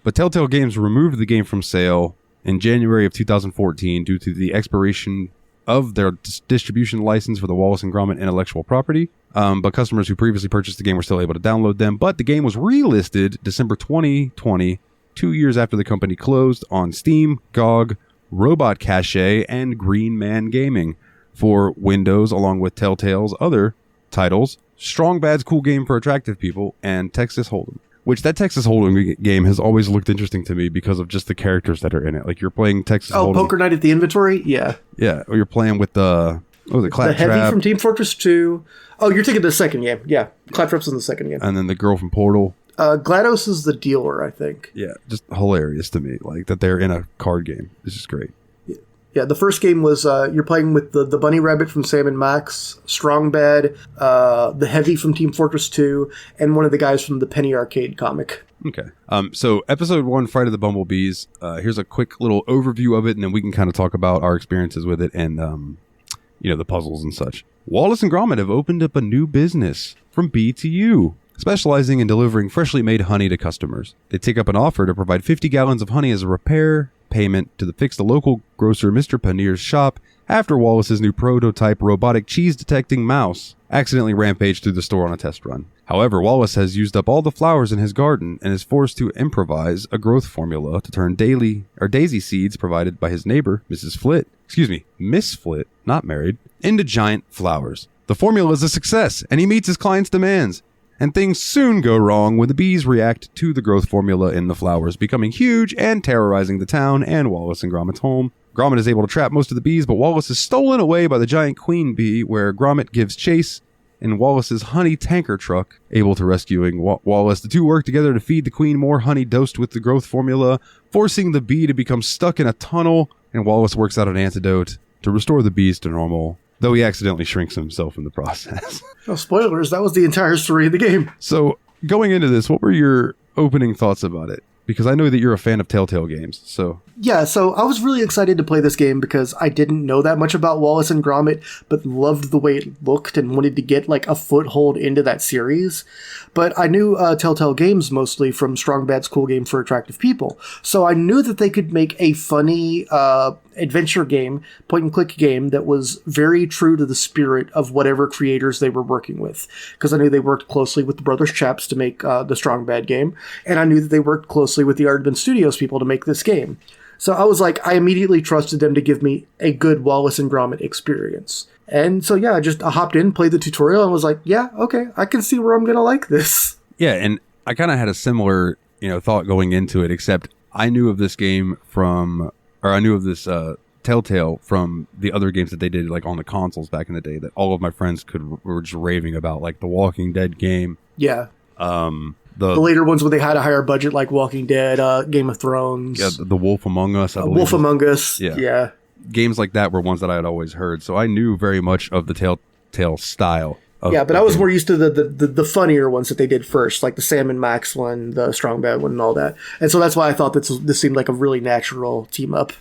But Telltale Games removed the game from sale in January of 2014 due to the expiration of their distribution license for the Wallace and Gromit intellectual property. But customers who previously purchased the game were still able to download them. But the game was relisted December 2020, 2 years after the company closed, on Steam, GOG, Robot Cache, and Green Man Gaming for Windows, along with Telltale's other titles, Strong Bad's Cool Game for Attractive People, and Texas Hold'em. Which, that Texas Hold'em game has always looked interesting to me because of just the characters that are in it. Like, you're playing Texas Hold'em. Oh, Poker Night at the Inventory? Yeah. Yeah, or you're playing with the Claptrap. The Heavy from Team Fortress 2. Oh, you're taking the second game. Yeah, Claptrap's in the second game. And then the girl from Portal. GLaDOS is the dealer, I think. Yeah, just hilarious to me. Like, that they're in a card game. This is great. Yeah, the first game was you're playing with the Bunny Rabbit from Sam and Max, Strong Bad, the Heavy from Team Fortress 2, and one of the guys from the Penny Arcade comic. Okay. So episode 1, Fright of the Bumblebees. Here's a quick little overview of it, and then we can kind of talk about our experiences with it and, the puzzles and such. Wallace and Gromit have opened up a new business from B to U, specializing in delivering freshly made honey to customers. They take up an offer to provide 50 gallons of honey as a repair payment to fix the local grocer Mr. Panier's shop after Wallace's new prototype robotic cheese-detecting mouse accidentally rampaged through the store on a test run. However, Wallace has used up all the flowers in his garden and is forced to improvise a growth formula to turn daisy seeds provided by his neighbor, Miss Flit, not married, into giant flowers. The formula is a success, and he meets his client's demands. And things soon go wrong when the bees react to the growth formula in the flowers, becoming huge and terrorizing the town and Wallace and Gromit's home. Gromit is able to trap most of the bees, but Wallace is stolen away by the giant queen bee, where Gromit gives chase in Wallace's honey tanker truck, able to rescuing Wallace. The two work together to feed the queen more honey dosed with the growth formula, forcing the bee to become stuck in a tunnel, and Wallace works out an antidote to restore the bees to normal, though he accidentally shrinks himself in the process. Oh, spoilers, that was the entire story of the game. So, going into this, what were your opening thoughts about it? Because I know that you're a fan of Telltale games, so... Yeah, so I was really excited to play this game because I didn't know that much about Wallace and Gromit, but loved the way it looked and wanted to get like a foothold into that series. But I knew Telltale Games mostly from Strong Bad's Cool Game for Attractive People, so I knew that they could make a funny adventure game, point-and-click game that was very true to the spirit of whatever creators they were working with. Because I knew they worked closely with the Brothers Chaps to make the Strong Bad game, and I knew that they worked closely with the Aardman Studios people to make this game. So I was like, I immediately trusted them to give me a good Wallace and Gromit experience. And so, yeah, I hopped in, played the tutorial, and was like, yeah, okay, I can see where I'm going to like this. Yeah, and I kind of had a similar, thought going into it, except I knew of this game I knew of this Telltale from the other games that they did, like, on the consoles back in the day that all of my friends were just raving about, like the Walking Dead game. Yeah. The later ones where they had a higher budget, like Walking Dead, Game of Thrones. Yeah, the Wolf Among Us. I believe Wolf Among Us. Yeah. Games like that were ones that I had always heard, so I knew very much of the Telltale style. But I was more used to the funnier ones that they did first, like the Sam and Max one, the Strong Bad one, and all that. And so that's why I thought this seemed like a really natural team up.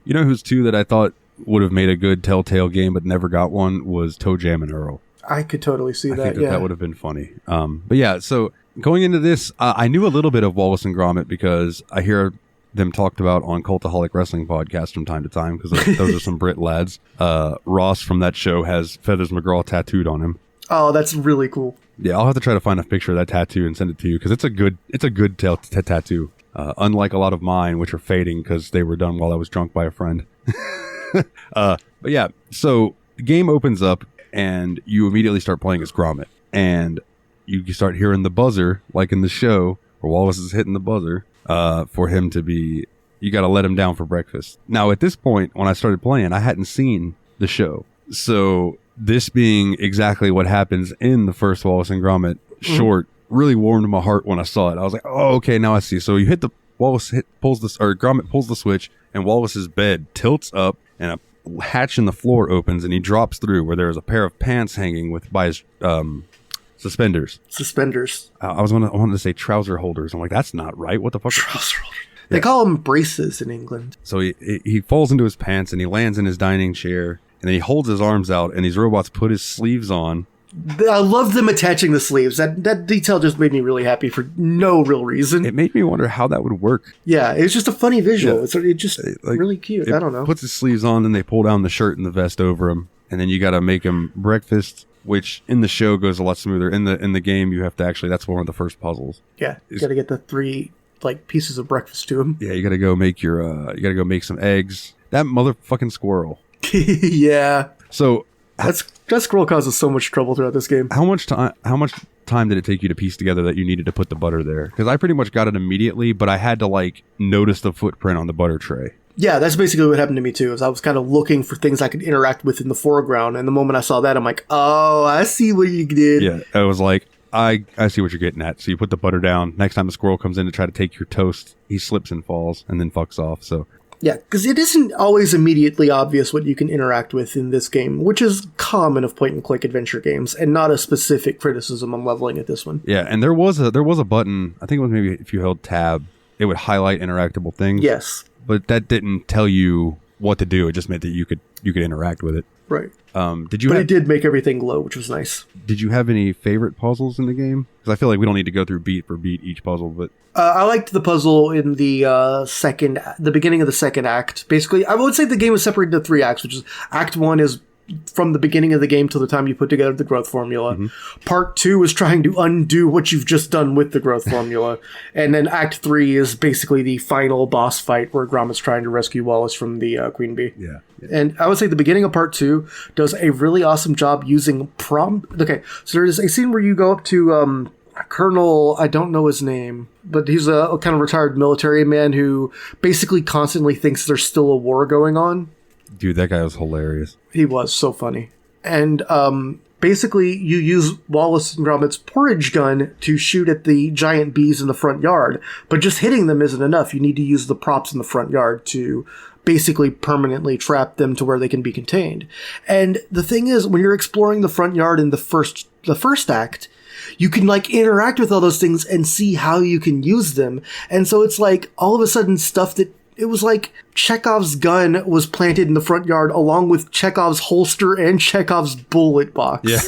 You know who's two that I thought would have made a good Telltale game but never got one was Toe Jam and Earl. I could totally see that. I think that would have been funny. But yeah, so going into this, I knew a little bit of Wallace and Gromit because I hear them talked about on Cultaholic Wrestling podcast from time to time because those are some Brit lads. Ross from that show has Feathers McGraw tattooed on him. Oh, that's really cool. Yeah, I'll have to try to find a picture of that tattoo and send it to you because it's a good tattoo. Unlike a lot of mine, which are fading because they were done while I was drunk by a friend. But yeah, so the game opens up and you immediately start playing as Gromit. And you start hearing the buzzer, like in the show, where Wallace is hitting the buzzer for him to be... You got to let him down for breakfast. Now, at this point, when I started playing, I hadn't seen the show. So this being exactly what happens in the first Wallace and Gromit short really warmed my heart when I saw it. I was like, oh, okay, now I see. So you hit the... Gromit pulls the switch, and Wallace's bed tilts up, and a hatch in the floor opens, and he drops through where there is a pair of pants hanging by his suspenders. I wanted to say trouser holders. I'm like, that's not right. What the fuck? Trouser holders. They call them braces in England. So he falls into his pants, and he lands in his dining chair, and then he holds his arms out, and these robots put his sleeves on. I love them attaching the sleeves. That detail just made me really happy for no real reason. It made me wonder how that would work. Yeah, it was just a funny visual. Yeah. It's just really cute. I don't know. Puts his sleeves on, and they pull down the shirt and the vest over him, and then you got to make him breakfast, which in the show goes a lot smoother. In the game, you have to actually... That's one of the first puzzles. Yeah, you got to get the 3 pieces of breakfast to him. Yeah, you got to go make you got to go make some eggs. That motherfucking squirrel. Yeah. So that squirrel causes so much trouble throughout this game. How much time did it take you to piece together that you needed to put the butter there? Because I pretty much got it immediately, but I had to notice the footprint on the butter tray. Yeah, that's basically what happened to me too. Is I was kind of looking for things I could interact with in the foreground, and the moment I saw that, I'm like, oh, I see what you did. Yeah, I was like, I see what you're getting at. So you put the butter down. Next time a squirrel comes in to try to take your toast, he slips and falls and then fucks off. So yeah, because it isn't always immediately obvious what you can interact with in this game, which is common of point-and-click adventure games, and not a specific criticism I'm leveling at this one. Yeah, and there was a button. I think it was maybe if you held tab, it would highlight interactable things. Yes, but that didn't tell you what to do. It just meant that you could interact with it. Right. It did make everything glow, which was nice. Did you have any favorite puzzles in the game? Because I feel like we don't need to go through beat for beat each puzzle, but I liked the puzzle in the beginning of the second act. Basically, I would say the game was separated into 3 acts, which is Act 1 is from the beginning of the game till the time you put together the growth formula. Mm-hmm. Part 2 is trying to undo what you've just done with the growth formula. And then Act 3 is basically the final boss fight where Gromit's trying to rescue Wallace from the Queen Bee. Yeah. And I would say the beginning of Part 2 does a really awesome job using prompt. Okay, so there's a scene where you go up to Colonel, I don't know his name, but he's a kind of retired military man who basically constantly thinks there's still a war going on. Dude, that guy was hilarious. He was so funny. And basically, you use Wallace and Gromit's porridge gun to shoot at the giant bees in the front yard. But just hitting them isn't enough. You need to use the props in the front yard to basically permanently trap them to where they can be contained. And the thing is, when you're exploring the front yard in the first act, you can like interact with all those things and see how you can use them. And so it's like all of a sudden stuff that it was like Chekhov's gun was planted in the front yard along with Chekhov's holster and Chekhov's bullet box. Yeah.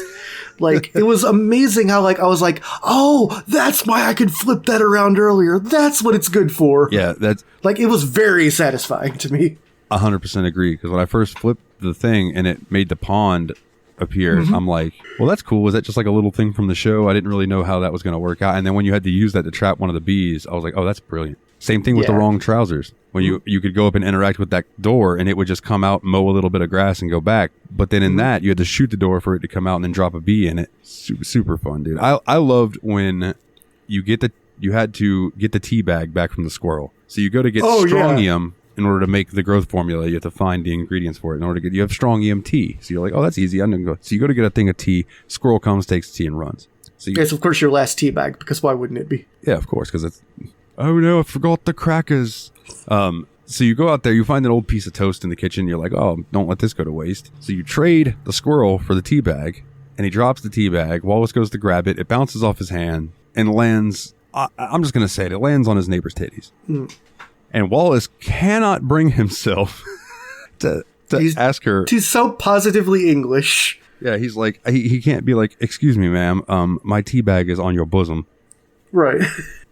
Like, it was amazing how, like, I was like, oh, that's why I could flip that around earlier. That's what it's good for. Yeah, that's... Like, it was very satisfying to me. 100% agree, because when I first flipped the thing and it made the pond appear, I'm like, well, that's cool. Was that just like a little thing from the show? I didn't really know how that was going to work out. And then when you had to use that to trap one of the bees, I was like, oh, that's brilliant. Same thing with the wrong trousers. When you could go up and interact with that door and it would just come out, mow a little bit of grass and go back. But then in that, you had to shoot the door for it to come out and then drop a bee in it. Super fun, dude. I loved when you had to get the tea bag back from the squirrel. So you go to get strongium in order to make the growth formula. You have to find the ingredients for it. In order to get, you have strongium tea. So you're like, oh, that's easy. I'm gonna go. So you go to get a thing of tea. Squirrel comes, takes the tea, and runs. So it's of course your last tea bag, because why wouldn't it be? Yeah, of course, because it's... Oh no, I forgot the crackers. So you go out there, you find an old piece of toast in the kitchen. You're like, oh, don't let this go to waste. So you trade the squirrel for the tea bag, and he drops the tea bag. Wallace goes to grab it. It bounces off his hand and lands. I'm just going to say it lands on his neighbor's titties. And Wallace cannot bring himself to ask her. She's so positively English. Yeah, he's like, he can't be like, excuse me, ma'am, my tea bag is on your bosom. Right.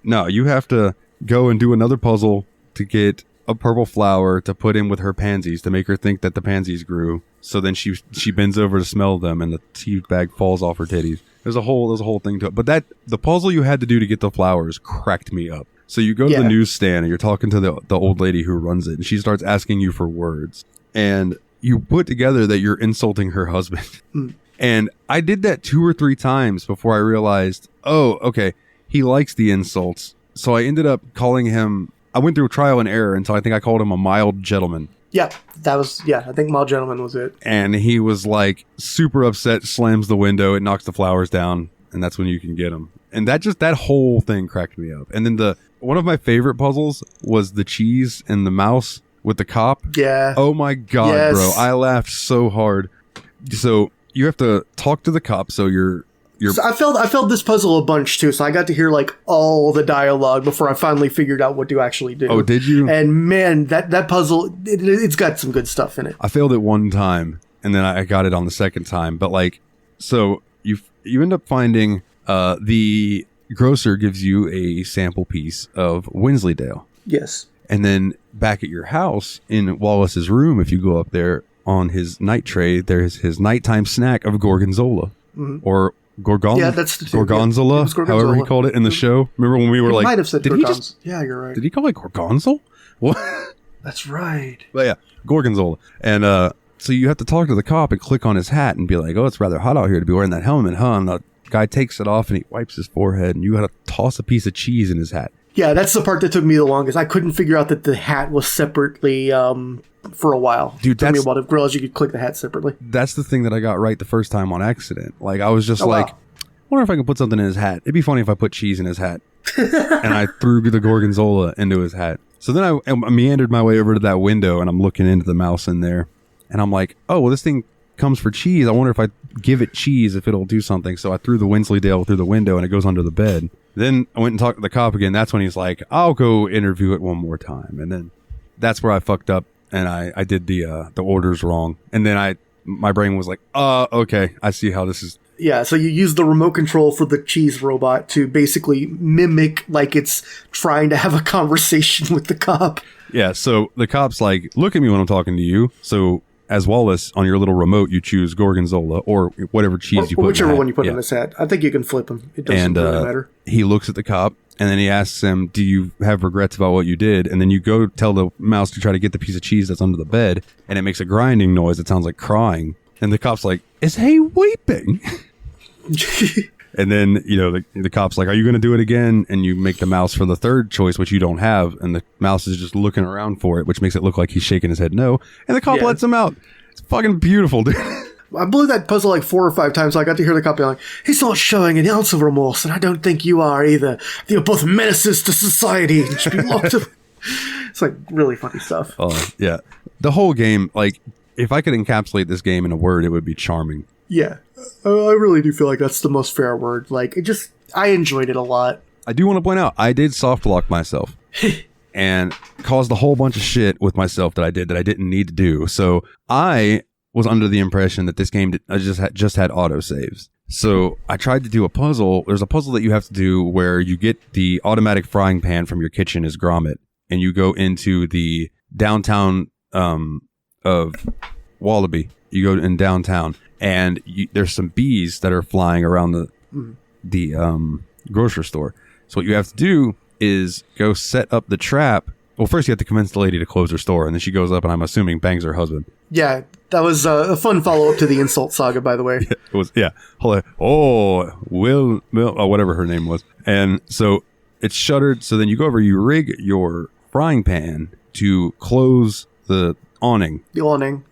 No, you have to go and do another puzzle to get a purple flower to put in with her pansies to make her think that the pansies grew. So then she bends over to smell them and the tea bag falls off her titties. There's a whole thing to it. But the puzzle you had to do to get the flowers cracked me up. So you go to the newsstand and you're talking to the old lady who runs it, and she starts asking you for words. And you put together that you're insulting her husband. And I did that 2 or 3 times before I realized, oh, okay, he likes the insults. So I ended up calling him, I went through trial and error until I think I called him a mild gentleman. Yeah, I think mild gentleman was it. And he was like super upset, slams the window, it knocks the flowers down, and that's when you can get them. And that whole thing cracked me up. And then one of my favorite puzzles was the cheese and the mouse with the cop. Yeah. Oh my God, bro. I laughed so hard. So you have to talk to the cop. So So I felt this puzzle a bunch too, so I got to hear like all the dialogue before I finally figured out what to actually do. Oh, did you? And man, that puzzle, it's got some good stuff in it. I failed it one time, and then I got it on the second time. But like, so you end up finding the grocer gives you a sample piece of Wensleydale. Yes. And then back at your house in Wallace's room, if you go up there on his night tray, there's his nighttime snack of gorgonzola or gorgonzola. Yeah, that's the gorgonzola, however he called it in the show. Remember when we were like, might have said did he just? Yeah, you're right. Did he call it gorgonzola? What? That's right. But yeah, gorgonzola. And so you have to talk to the cop and click on his hat and be like, oh, it's rather hot out here to be wearing that helmet, huh? And the guy takes it off and he wipes his forehead, and you got to toss a piece of cheese in his hat. Yeah, that's the part that took me the longest. I couldn't figure out that the hat was separately for a while. Dude, took me a while to realize you could click the hat separately. That's the thing that I got right the first time on accident. Like, I was just I wonder if I can put something in his hat. It'd be funny if I put cheese in his hat. And I threw the gorgonzola into his hat. So then I meandered my way over to that window, and I'm looking into the mouse in there. And I'm like, oh, well, this thing comes for cheese. I wonder if I give it cheese, if it'll do something. So I threw the Wensleydale through the window, and it goes under the bed. Then I went and talked to the cop again. That's when he's like, I'll go interview it one more time. And then that's where I fucked up, and I did the orders wrong. And then my brain was like, okay, I see how this is. Yeah, so you use the remote control for the cheese robot to basically mimic like it's trying to have a conversation with the cop. Yeah, so the cop's like, look at me when I'm talking to you. So as Wallace, on your little remote, you choose gorgonzola or whatever cheese you put in whichever one you put in his hat. I think you can flip him. It doesn't really matter. He looks at the cop, and then he asks him, do you have regrets about what you did? And then you go tell the mouse to try to get the piece of cheese that's under the bed, and it makes a grinding noise that sounds like crying. And the cop's like, is he weeping? And then, the cop's like, are you going to do it again? And you make the mouse for the third choice, which you don't have. And the mouse is just looking around for it, which makes it look like he's shaking his head no. And the cop lets him out. It's fucking beautiful, dude. I blew that puzzle like 4 or 5 times, so I got to hear the cop be like, he's not showing an ounce of remorse, and I don't think you are either. You're both menaces to society and should be locked up. It's like really funny stuff. Yeah. The whole game, like, if I could encapsulate this game in a word, it would be charming. Yeah, I really do feel like that's the most fair word. Like, I enjoyed it a lot. I do want to point out, I did soft lock myself and caused a whole bunch of shit with myself that I didn't need to do. So I was under the impression that this game just had autosaves. So I tried to do a puzzle. There's a puzzle that you have to do where you get the automatic frying pan from your kitchen as Gromit, and you go into the downtown of Wallaby. You go in downtown, and there's some bees that are flying around the grocery store. So what you have to do is go set up the trap. Well, first you have to convince the lady to close her store, and then she goes up and I'm assuming bangs her husband. Yeah, that was a fun follow-up to the insult saga, by the way. Yeah, it was, yeah. Will, oh, whatever her name was. And so it's shuttered. So then you go over, you rig your frying pan to close the awning. The awning.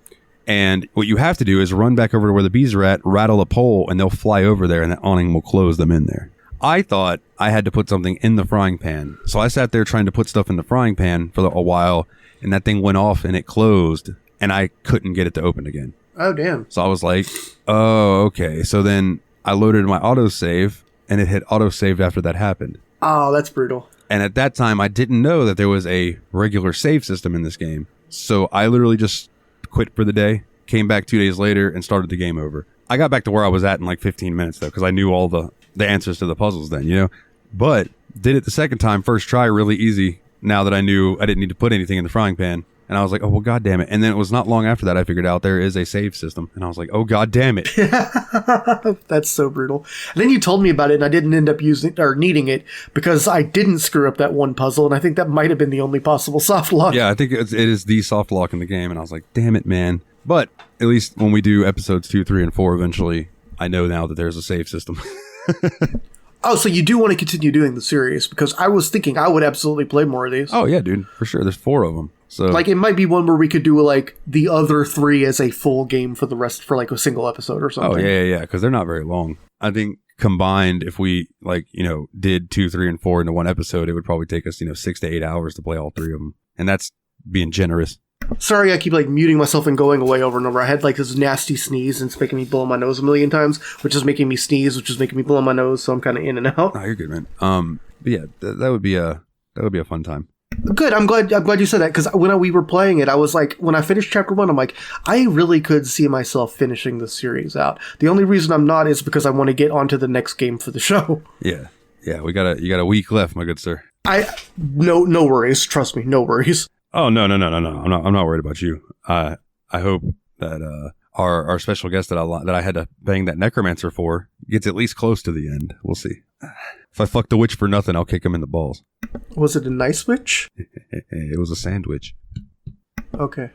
And what you have to do is run back over to where the bees are at, rattle a pole, and they'll fly over there, and that awning will close them in there. I thought I had to put something in the frying pan. So I sat there trying to put stuff in the frying pan for a while, and that thing went off and it closed, and I couldn't get it to open again. Oh, damn. So I was like, oh, okay. So then I loaded my autosave, and it had autosaved after that happened. Oh, that's brutal. And at that time, I didn't know that there was a regular save system in this game. So I literally just quit for the day, came back 2 days later, and started the game over. I got back to where I was at in like 15 minutes, though, because I knew all the answers to the puzzles then, you know? But did it the second time, first try, really easy, now that I knew I didn't need to put anything in the frying pan. And I was like, oh, well, God damn it. And then it was not long after that I figured out there is a save system. And I was like, oh, God damn it. That's so brutal. And then you told me about it, and I didn't end up using or needing it because I didn't screw up that one puzzle. And I think that might have been the only possible soft lock. Yeah, I think it is the soft lock in the game. And I was like, damn it, man. But at least when we do episodes 2, 3, and 4 eventually, I know now that there's a save system. Oh, so you do want to continue doing the series? Because I was thinking I would absolutely play more of these. Oh, yeah, dude. For sure. There's 4 of them. So, like, it might be one where we could do, like, the other 3 as a full game for the rest, for, like, a single episode or something. Oh, yeah, because they're not very long. I think combined, if we, like, you know, did 2, 3, and 4 into one episode, it would probably take us, 6 to 8 hours to play all 3 of them. And that's being generous. Sorry, I keep, like, muting myself and going away over and over. I had, like, this nasty sneeze, and it's making me blow my nose a million times, which is making me sneeze, which is making me blow my nose, so I'm kind of in and out. Oh, you're good, man. But yeah, that would be a fun time. Good. I'm glad you said that, because when we were playing it, I was like, when I finished chapter 1, I'm like, I really could see myself finishing the series out. The only reason I'm not is because I want to get onto the next game for the show. Yeah. You got a week left, my good sir. No worries. Trust me, no worries. Oh, no. I'm not worried about you. I hope that our special guest that I had to bang that necromancer for gets at least close to the end. We'll see. If I fuck the witch for nothing, I'll kick him in the balls. Was it a nice witch? It was a sandwich. Okay.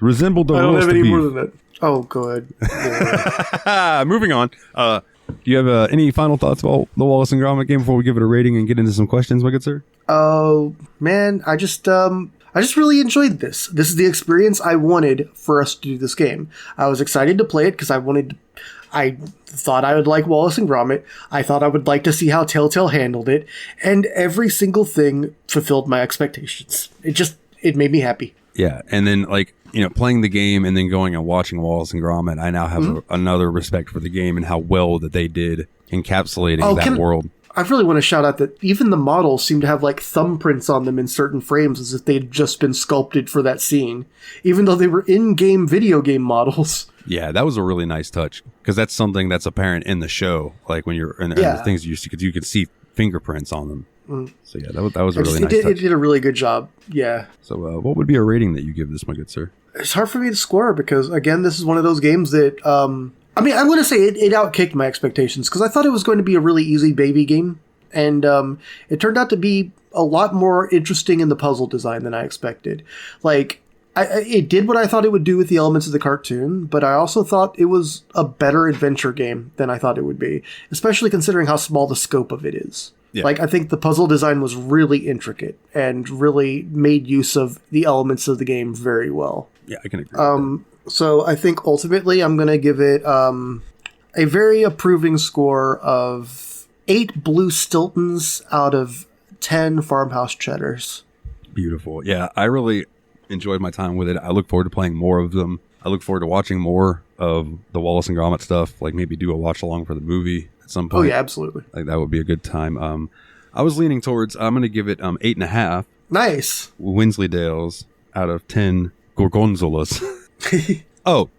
Resembled the roast of beef. I don't have any more than that. Oh, good. Yeah. Moving on. Do you have any final thoughts about the Wallace and Gromit game before we give it a rating and get into some questions, my good sir? Oh, man, I just really enjoyed this. This is the experience I wanted for us to do this game. I was excited to play it because I thought I would like Wallace and Gromit. I thought I would like to see how Telltale handled it, and every single thing fulfilled my expectations. It made me happy. Yeah, and then playing the game and then going and watching Wallace and Gromit, I now have another respect for the game and how well that they did encapsulating that world. I really want to shout out that even the models seem to have like thumbprints on them in certain frames as if they'd just been sculpted for that scene, even though they were in-game video game models. Yeah, that was a really nice touch because that's something that's apparent in the show. Like when you're in the things you could see fingerprints on them. So yeah, that was a really nice touch. It did a really good job. Yeah. So what would be a rating that you give this, my good sir? It's hard for me to score because again, this is one of those games that I mean, I want to say it outkicked my expectations because I thought it was going to be a really easy baby game, and it turned out to be a lot more interesting in the puzzle design than I expected. Like, it did what I thought it would do with the elements of the cartoon, but I also thought it was a better adventure game than I thought it would be, especially considering how small the scope of it is. Yeah. Like, I think the puzzle design was really intricate and really made use of the elements of the game very well. Yeah, I can agree with that. So I think ultimately I'm going to give it a very approving score of 8 blue Stiltons out of 10 farmhouse cheddars. Beautiful. Yeah, I really enjoyed my time with it. I look forward to playing more of them. I look forward to watching more of the Wallace and Gromit stuff. Like maybe do a watch along for the movie at some Oh point. yeah, absolutely. Like that would be a good time. I was leaning towards, I'm going to give it 8.5 Nice. Wensleydales out of 10 Gorgonzolas. Oh,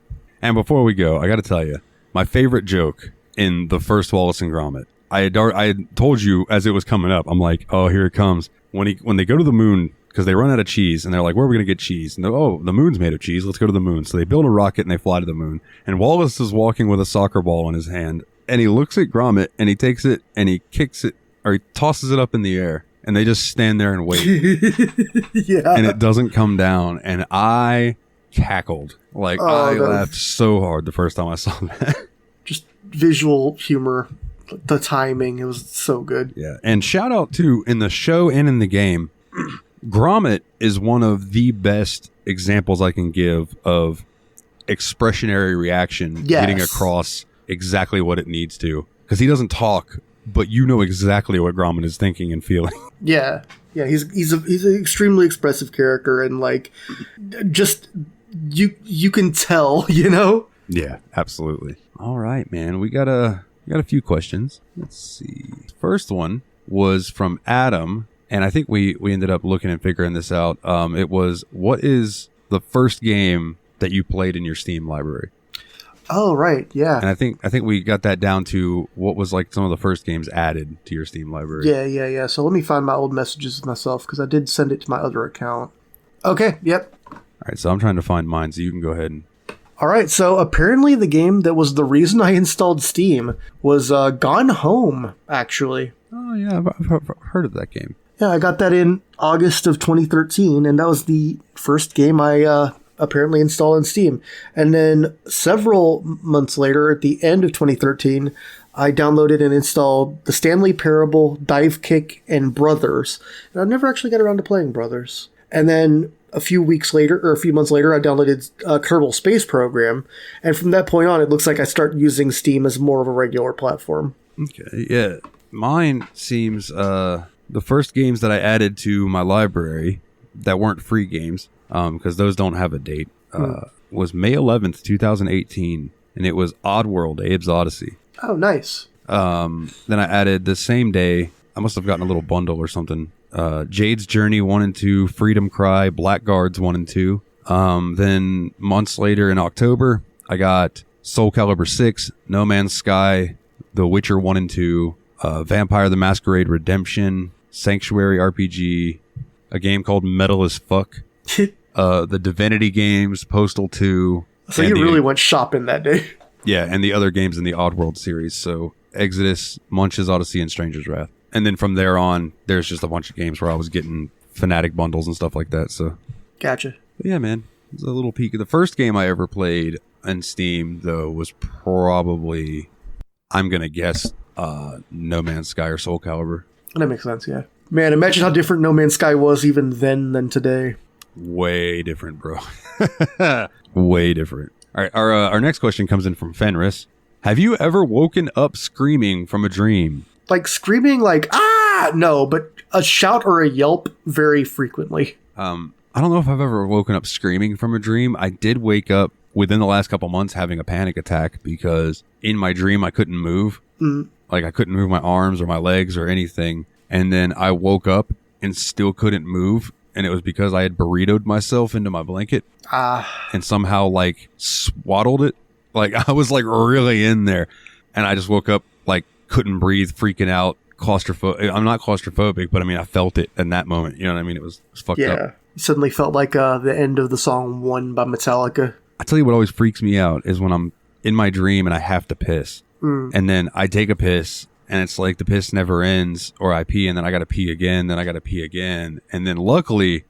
and before we go, I got to tell you, my favorite joke in the first Wallace and Gromit. I had told you as it was coming up. I'm like, oh, here it comes. When they go to the moon, because they run out of cheese, and they're like, where are we going to get cheese? And they're, oh, the moon's made of cheese. Let's go to the moon. So they build a rocket and they fly to the moon. And Wallace is walking with a soccer ball in his hand, and he looks at Gromit and he takes it and he kicks it, or he tosses it up in the air, and they just stand there and wait. Yeah. And it doesn't come down, and I cackled. Like, I laughed so hard the first time I saw that. Just visual humor, the timing, it was so good. Yeah. And shout out to, in the show and in the game, Gromit is one of the best examples I can give of expressionary reaction getting across exactly what it needs to. Because he doesn't talk, but you know exactly what Gromit is thinking and feeling. Yeah. Yeah, he's an extremely expressive character, and like just you can tell, you know? Yeah, absolutely. All right, man. We got a few questions. Let's see. First one was from Adam, and I think we ended up looking and figuring this out. It was, what is the first game that you played in your Steam library? Oh, right. Yeah. And I think we got that down to what was like some of the first games added to your Steam library. Yeah. So let me find my old messages of myself, because I did send it to my other account. Okay. Yep. All right, so I'm trying to find mine, so you can go ahead and... All right, so apparently the game that was the reason I installed Steam was Gone Home, actually. Oh, yeah, I've heard of that game. Yeah, I got that in August of 2013, and that was the first game I apparently installed on Steam. And then several months later, at the end of 2013, I downloaded and installed The Stanley Parable, Dive Kick, and Brothers. And I never actually got around to playing Brothers. And then a few months later, I downloaded Kerbal Space Program. And from that point on, it looks like I start using Steam as more of a regular platform. Okay, yeah. Mine seems, the first games that I added to my library that weren't free games, because those don't have a date, was May 11th, 2018. And it was Oddworld, Abe's Odyssey. Oh, nice. Then I added the same day, I must have gotten a little bundle or something, Jade's Journey 1 and 2, Freedom Cry, Blackguards 1 and 2. Then months later in October, I got Soul Calibur 6, No Man's Sky, The Witcher 1 and 2, Vampire the Masquerade Redemption, Sanctuary RPG, a game called Metal as Fuck, the Divinity games, Postal 2. So you really went shopping that day. Yeah, and the other games in the Oddworld series. So Exodus, Munch's Odyssey, and Stranger's Wrath. And then from there on, there's just a bunch of games where I was getting Fanatic bundles and stuff like that. So, gotcha. But yeah, man, it's a little peek. The first game I ever played on Steam, though, was probably, I'm gonna guess, No Man's Sky or Soul Calibur. That makes sense. Yeah, man. Imagine how different No Man's Sky was even then than today. Way different, bro. Way different. All right, our next question comes in from Fenris. Have you ever woken up screaming from a dream? Like screaming, like, ah! No, but a shout or a yelp very frequently. I don't know if I've ever woken up screaming from a dream. I did wake up within the last couple months having a panic attack because in my dream I couldn't move. Like I couldn't move my arms or my legs or anything. And then I woke up and still couldn't move. And it was because I had burritoed myself into my blanket and somehow like swaddled it. Like I was like really in there. And I just woke up like couldn't breathe, freaking out, claustrophobic. I'm not claustrophobic, but I mean, I felt it in that moment. You know what I mean? It was fucked up. Yeah. You suddenly felt like the end of the song One by Metallica. I tell you what always freaks me out is when I'm in my dream and I have to piss. And then I take a piss and it's like the piss never ends, or I pee and then I got to pee again, then I got to pee again. And then luckily,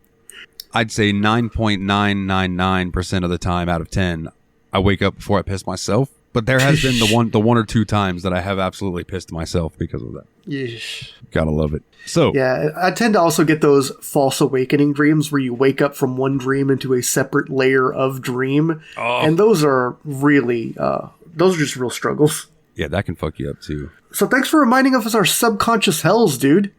I'd say 9.999% of the time out of 10, I wake up before I piss myself. But there has been the one or two times that I have absolutely pissed myself because of that. Yeesh. Gotta love it. So yeah, I tend to also get those false awakening dreams where you wake up from one dream into a separate layer of dream, and those are really those are just real struggles. Yeah, that can fuck you up too. So thanks for reminding us of our subconscious hells, dude.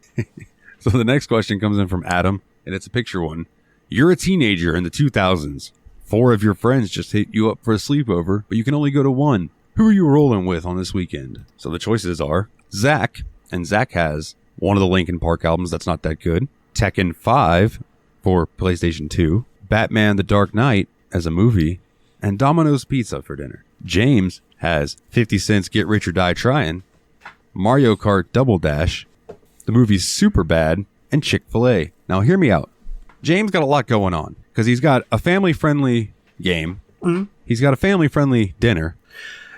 So the next question comes in from Adam, and it's a picture one. You're a teenager in the 2000s. 4 of your friends just hit you up for a sleepover, but you can only go to 1. Who are you rolling with on this weekend? So the choices are Zach, and Zach has one of the Linkin Park albums that's not that good, Tekken 5 for PlayStation 2, Batman The Dark Knight as a movie, and Domino's Pizza for dinner. James has 50 Cent's Get Rich or Die Trying, Mario Kart Double Dash, the movie Superbad, and Chick-fil-A. Now hear me out. James got a lot going on because he's got a family-friendly game. Mm-hmm. He's got a family-friendly dinner.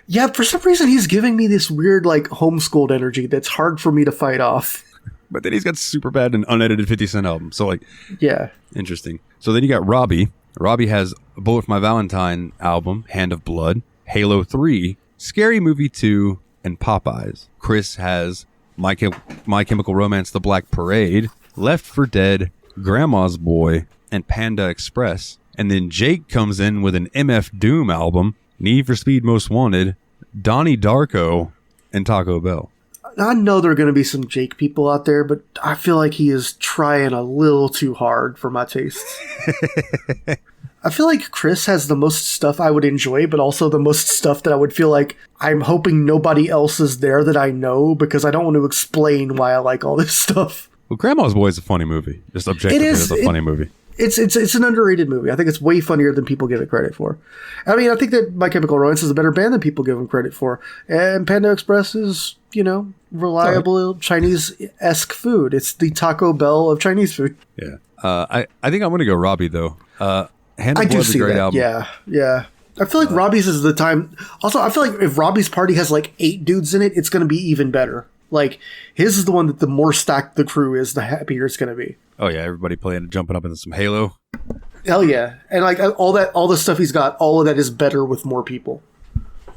Yeah, for some reason he's giving me this weird like homeschooled energy that's hard for me to fight off. But then he's got Superbad and unedited 50 Cent album. So like, yeah, interesting. So then you got Robbie. Robbie has Bullet for My Valentine album, Hand of Blood, Halo 3, Scary Movie 2, and Popeyes. Chris has My Chemical Romance, The Black Parade, Left 4 Dead, Grandma's Boy, and Panda Express. And then Jake comes in with an MF Doom album, Need for Speed Most Wanted, Donnie Darko, and Taco Bell. I know there are going to be some Jake people out there, but I feel like he is trying a little too hard for my tastes. I feel like Chris has the most stuff I would enjoy, but also the most stuff that I would feel like I'm hoping nobody else is there that I know because I don't want to explain why I like all this stuff. Well, Grandma's Boy is a funny movie. Just objectively, it's a funny movie. It's an underrated movie. I think it's way funnier than people give it credit for. I mean, I think that My Chemical Romance is a better band than people give them credit for. And Panda Express is, reliable Chinese-esque food. It's the Taco Bell of Chinese food. Yeah. I think I'm going to go Robbie, though. Hand of Blood's a great album. Yeah. I feel like Robbie's is the time. Also, I feel like if Robbie's party has like 8 dudes in it, it's going to be even better. Like, his is the one that the more stacked the crew is, the happier it's going to be. Oh, yeah. Everybody playing, jumping up into some Halo. Hell yeah. And like all the stuff he's got, all of that is better with more people.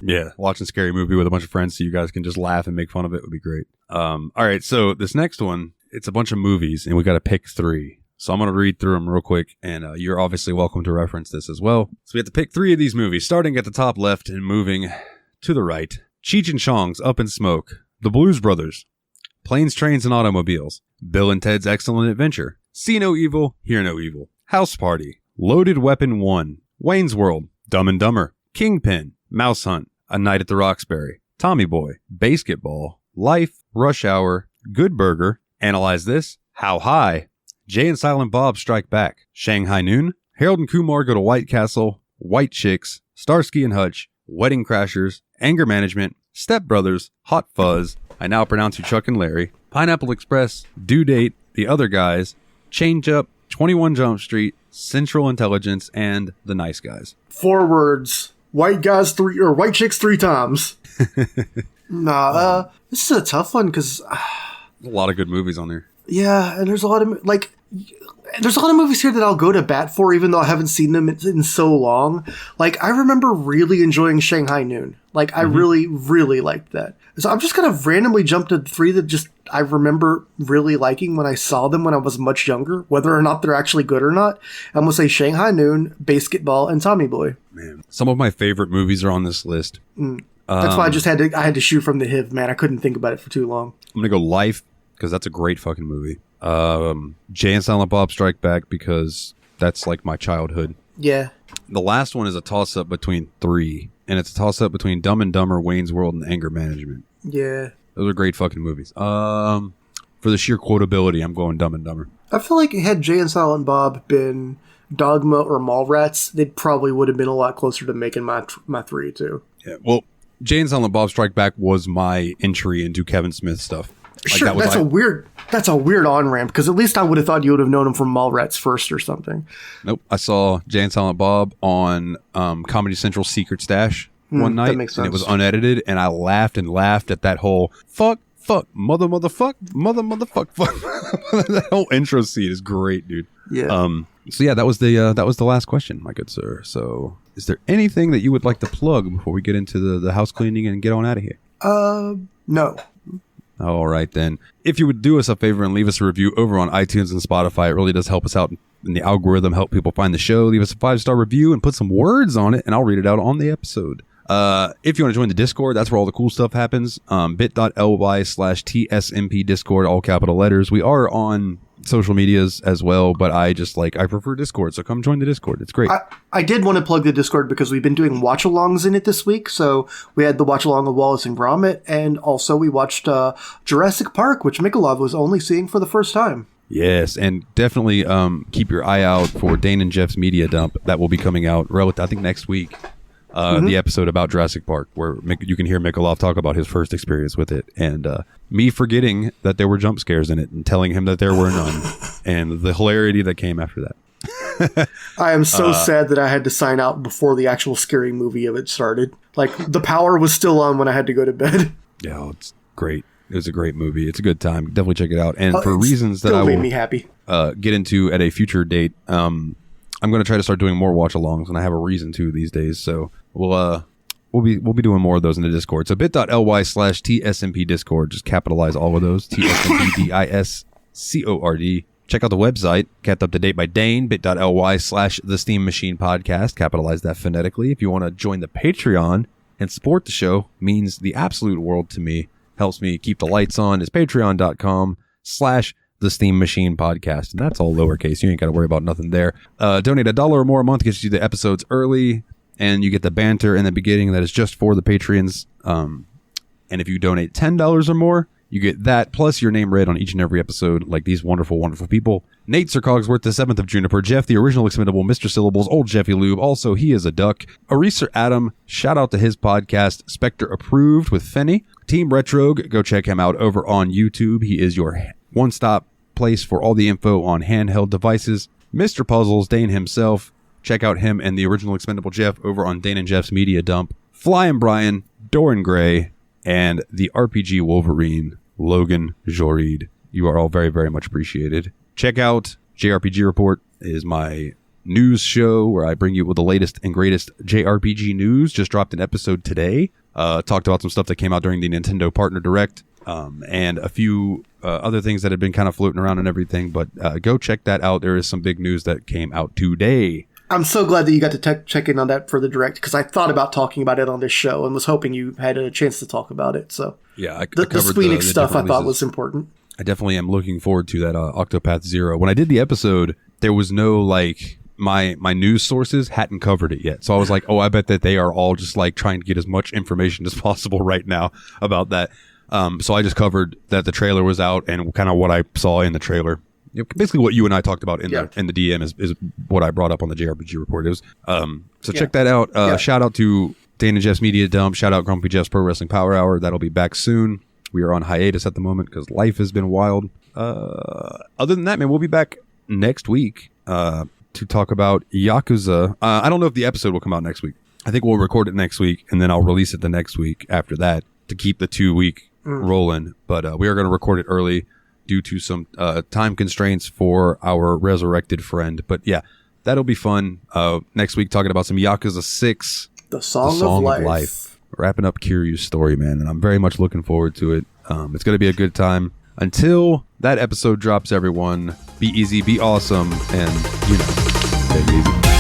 Yeah. Watching a scary movie with a bunch of friends so you guys can just laugh and make fun of it would be great. All right. So this next one, it's a bunch of movies and we got to pick 3. So I'm going to read through them real quick, and you're obviously welcome to reference this as well. So we have to pick 3 of these movies, starting at the top left and moving to the right. Cheech and Chong's Up in Smoke, The Blues Brothers, Planes, Trains, and Automobiles, Bill and Ted's Excellent Adventure, See No Evil, Hear No Evil, House Party, Loaded Weapon 1, Wayne's World, Dumb and Dumber, Kingpin, Mouse Hunt, A Night at the Roxbury, Tommy Boy, Basketball, Life, Rush Hour, Good Burger, Analyze This, How High, Jay and Silent Bob Strike Back, Shanghai Noon, Harold and Kumar Go to White Castle, White Chicks, Starsky and Hutch, Wedding Crashers, Anger Management, Step Brothers, Hot Fuzz, I Now Pronounce You Chuck and Larry, Pineapple Express, Due Date, The Other Guys, Change Up, 21 Jump Street, Central Intelligence, and The Nice Guys. 4 words. White chicks 3 times. This is a tough one because a lot of good movies on there. Yeah, and there's a lot of movies here that I'll go to bat for, even though I haven't seen them in so long. Like, I remember really enjoying Shanghai Noon. Like, I really, really liked that. So I'm just going to randomly jump to 3 that just I remember really liking when I saw them when I was much younger, whether or not they're actually good or not. I'm going to say Shanghai Noon, Basketball, and Tommy Boy. Man, some of my favorite movies are on this list. That's why I had to shoot from the hip, man. I couldn't think about it for too long. I'm going to go Life, because that's a great fucking movie. Jay and Silent Bob Strike Back, because that's like my childhood. Yeah. The last one is a toss-up between 3, and it's a toss-up between Dumb and Dumber, Wayne's World, and Anger Management. Yeah. Those are great fucking movies. For the sheer quotability, I'm going Dumb and Dumber. I feel like had Jay and Silent Bob been Dogma or Mallrats, they probably would have been a lot closer to making my 3 too. Yeah, well, Jay and Silent Bob Strike Back was my entry into Kevin Smith stuff. Like, sure, that's a weird on-ramp, because at least I would have thought you would have known him from Mallrats first or something. Nope. I saw Jay and Silent Bob on Comedy Central Secret Stash one night, and it was unedited, and I laughed at that whole fuck, motherfuck. That whole intro scene is great, dude. Yeah. So yeah, that was the last question, my good sir. So is there anything that you would like to plug before we get into the house cleaning and get on out of here? No. All right, then. If you would do us a favor and leave us a review over on iTunes and Spotify, it really does help us out in the algorithm, help people find the show. Leave us a 5-star review and put some words on it, and I'll read it out on the episode. If you want to join the Discord, that's where all the cool stuff happens. Bit.ly/TSMP Discord, all capital letters. We are on social medias as well, but I prefer Discord, so come join the Discord. It's great. I did want to plug the Discord because we've been doing watch-alongs in it this week. So we had the watch-along of Wallace and Gromit, and also we watched Jurassic Park, which Mikolov was only seeing for the first time. Yes, and definitely keep your eye out for Dane and Jeff's Media Dump. That will be coming out, I think, next week. The episode about Jurassic Park, where you can hear Mikolov talk about his first experience with it, and me forgetting that there were jump scares in it and telling him that there were none, and the hilarity that came after that. I am so sad that I had to sign out before the actual scary movie of it started. Like, the power was still on when I had to go to bed. Yeah, it's great. It was a great movie. It's a good time. Definitely check it out. And for reasons that I will made me happy. Get into at a future date, I'm going to try to start doing more watch-alongs, and I have a reason to these days. So we'll be doing more of those in the Discord. So bit.ly/TSMP Discord. Just capitalize all of those. TSMPDISCORD. Check out the website, kept up to date by Dane, bit.ly/The Steam Machine Podcast. Capitalize that phonetically. If you want to join the Patreon and support the show, means the absolute world to me. Helps me keep the lights on. Is patreon.com/The Steam Machine Podcast. And that's all lowercase. You ain't got to worry about nothing there. Donate $1 or more a month gets you the episodes early, and you get the banter in the beginning that is just for the Patreons. And if you donate $10 or more, you get that, plus your name read on each and every episode, like these wonderful, wonderful people. Nate Sir Cogsworth, the 7th of Juniper, Jeff, the original expendable, Mr. Syllables, Old Jeffy Lube, also he is a duck. Eraser Adam, shout out to his podcast, Spectre Approved with Fenny. Team Retrogue, go check him out over on YouTube. He is your one-stop place for all the info on handheld devices. Mr. Puzzles, Dane himself, check out him and the original expendable Jeff over on Dane and Jeff's Media Dump. Flying Brian, Doran Gray, and the RPG Wolverine, Logan Jorid. You are all very, very much appreciated. Check out JRPG Report. It is my news show where I bring you with the latest and greatest JRPG news. Just dropped an episode today. Talked about some stuff that came out during the Nintendo Partner Direct, and a few other things that had been kind of floating around and everything. But go check that out. There is some big news that came out today. I'm so glad that you got to check in on that for the direct, because I thought about talking about it on this show and was hoping you had a chance to talk about it. So yeah, the Squeenix stuff I thought was important. I definitely am looking forward to that Octopath Zero. When I did the episode, there was no my news sources hadn't covered it yet. So I was like, oh, I bet that they are all just trying to get as much information as possible right now about that. So I just covered that the trailer was out and kind of what I saw in the trailer. Basically what you and I talked about in the DM is what I brought up on the JRPG report. It was check that out. Shout out to Dane and Jeff's Media Dump. Shout out Grumpy Jeff's Pro Wrestling Power Hour. That'll be back soon. We are on hiatus at the moment because life has been wild. Other than that, man, we'll be back next week to talk about Yakuza. I don't know if the episode will come out next week. I think we'll record it next week, and then I'll release it the next week after that to keep the 2-week rolling. But we are going to record it early due to some time constraints for our resurrected friend. But yeah, that'll be fun. Next week, talking about some Yakuza 6. The Song of Life. Wrapping up Kiryu's story, man. And I'm very much looking forward to it. It's going to be a good time. Until that episode drops, everyone, be easy, be awesome, and, take it easy.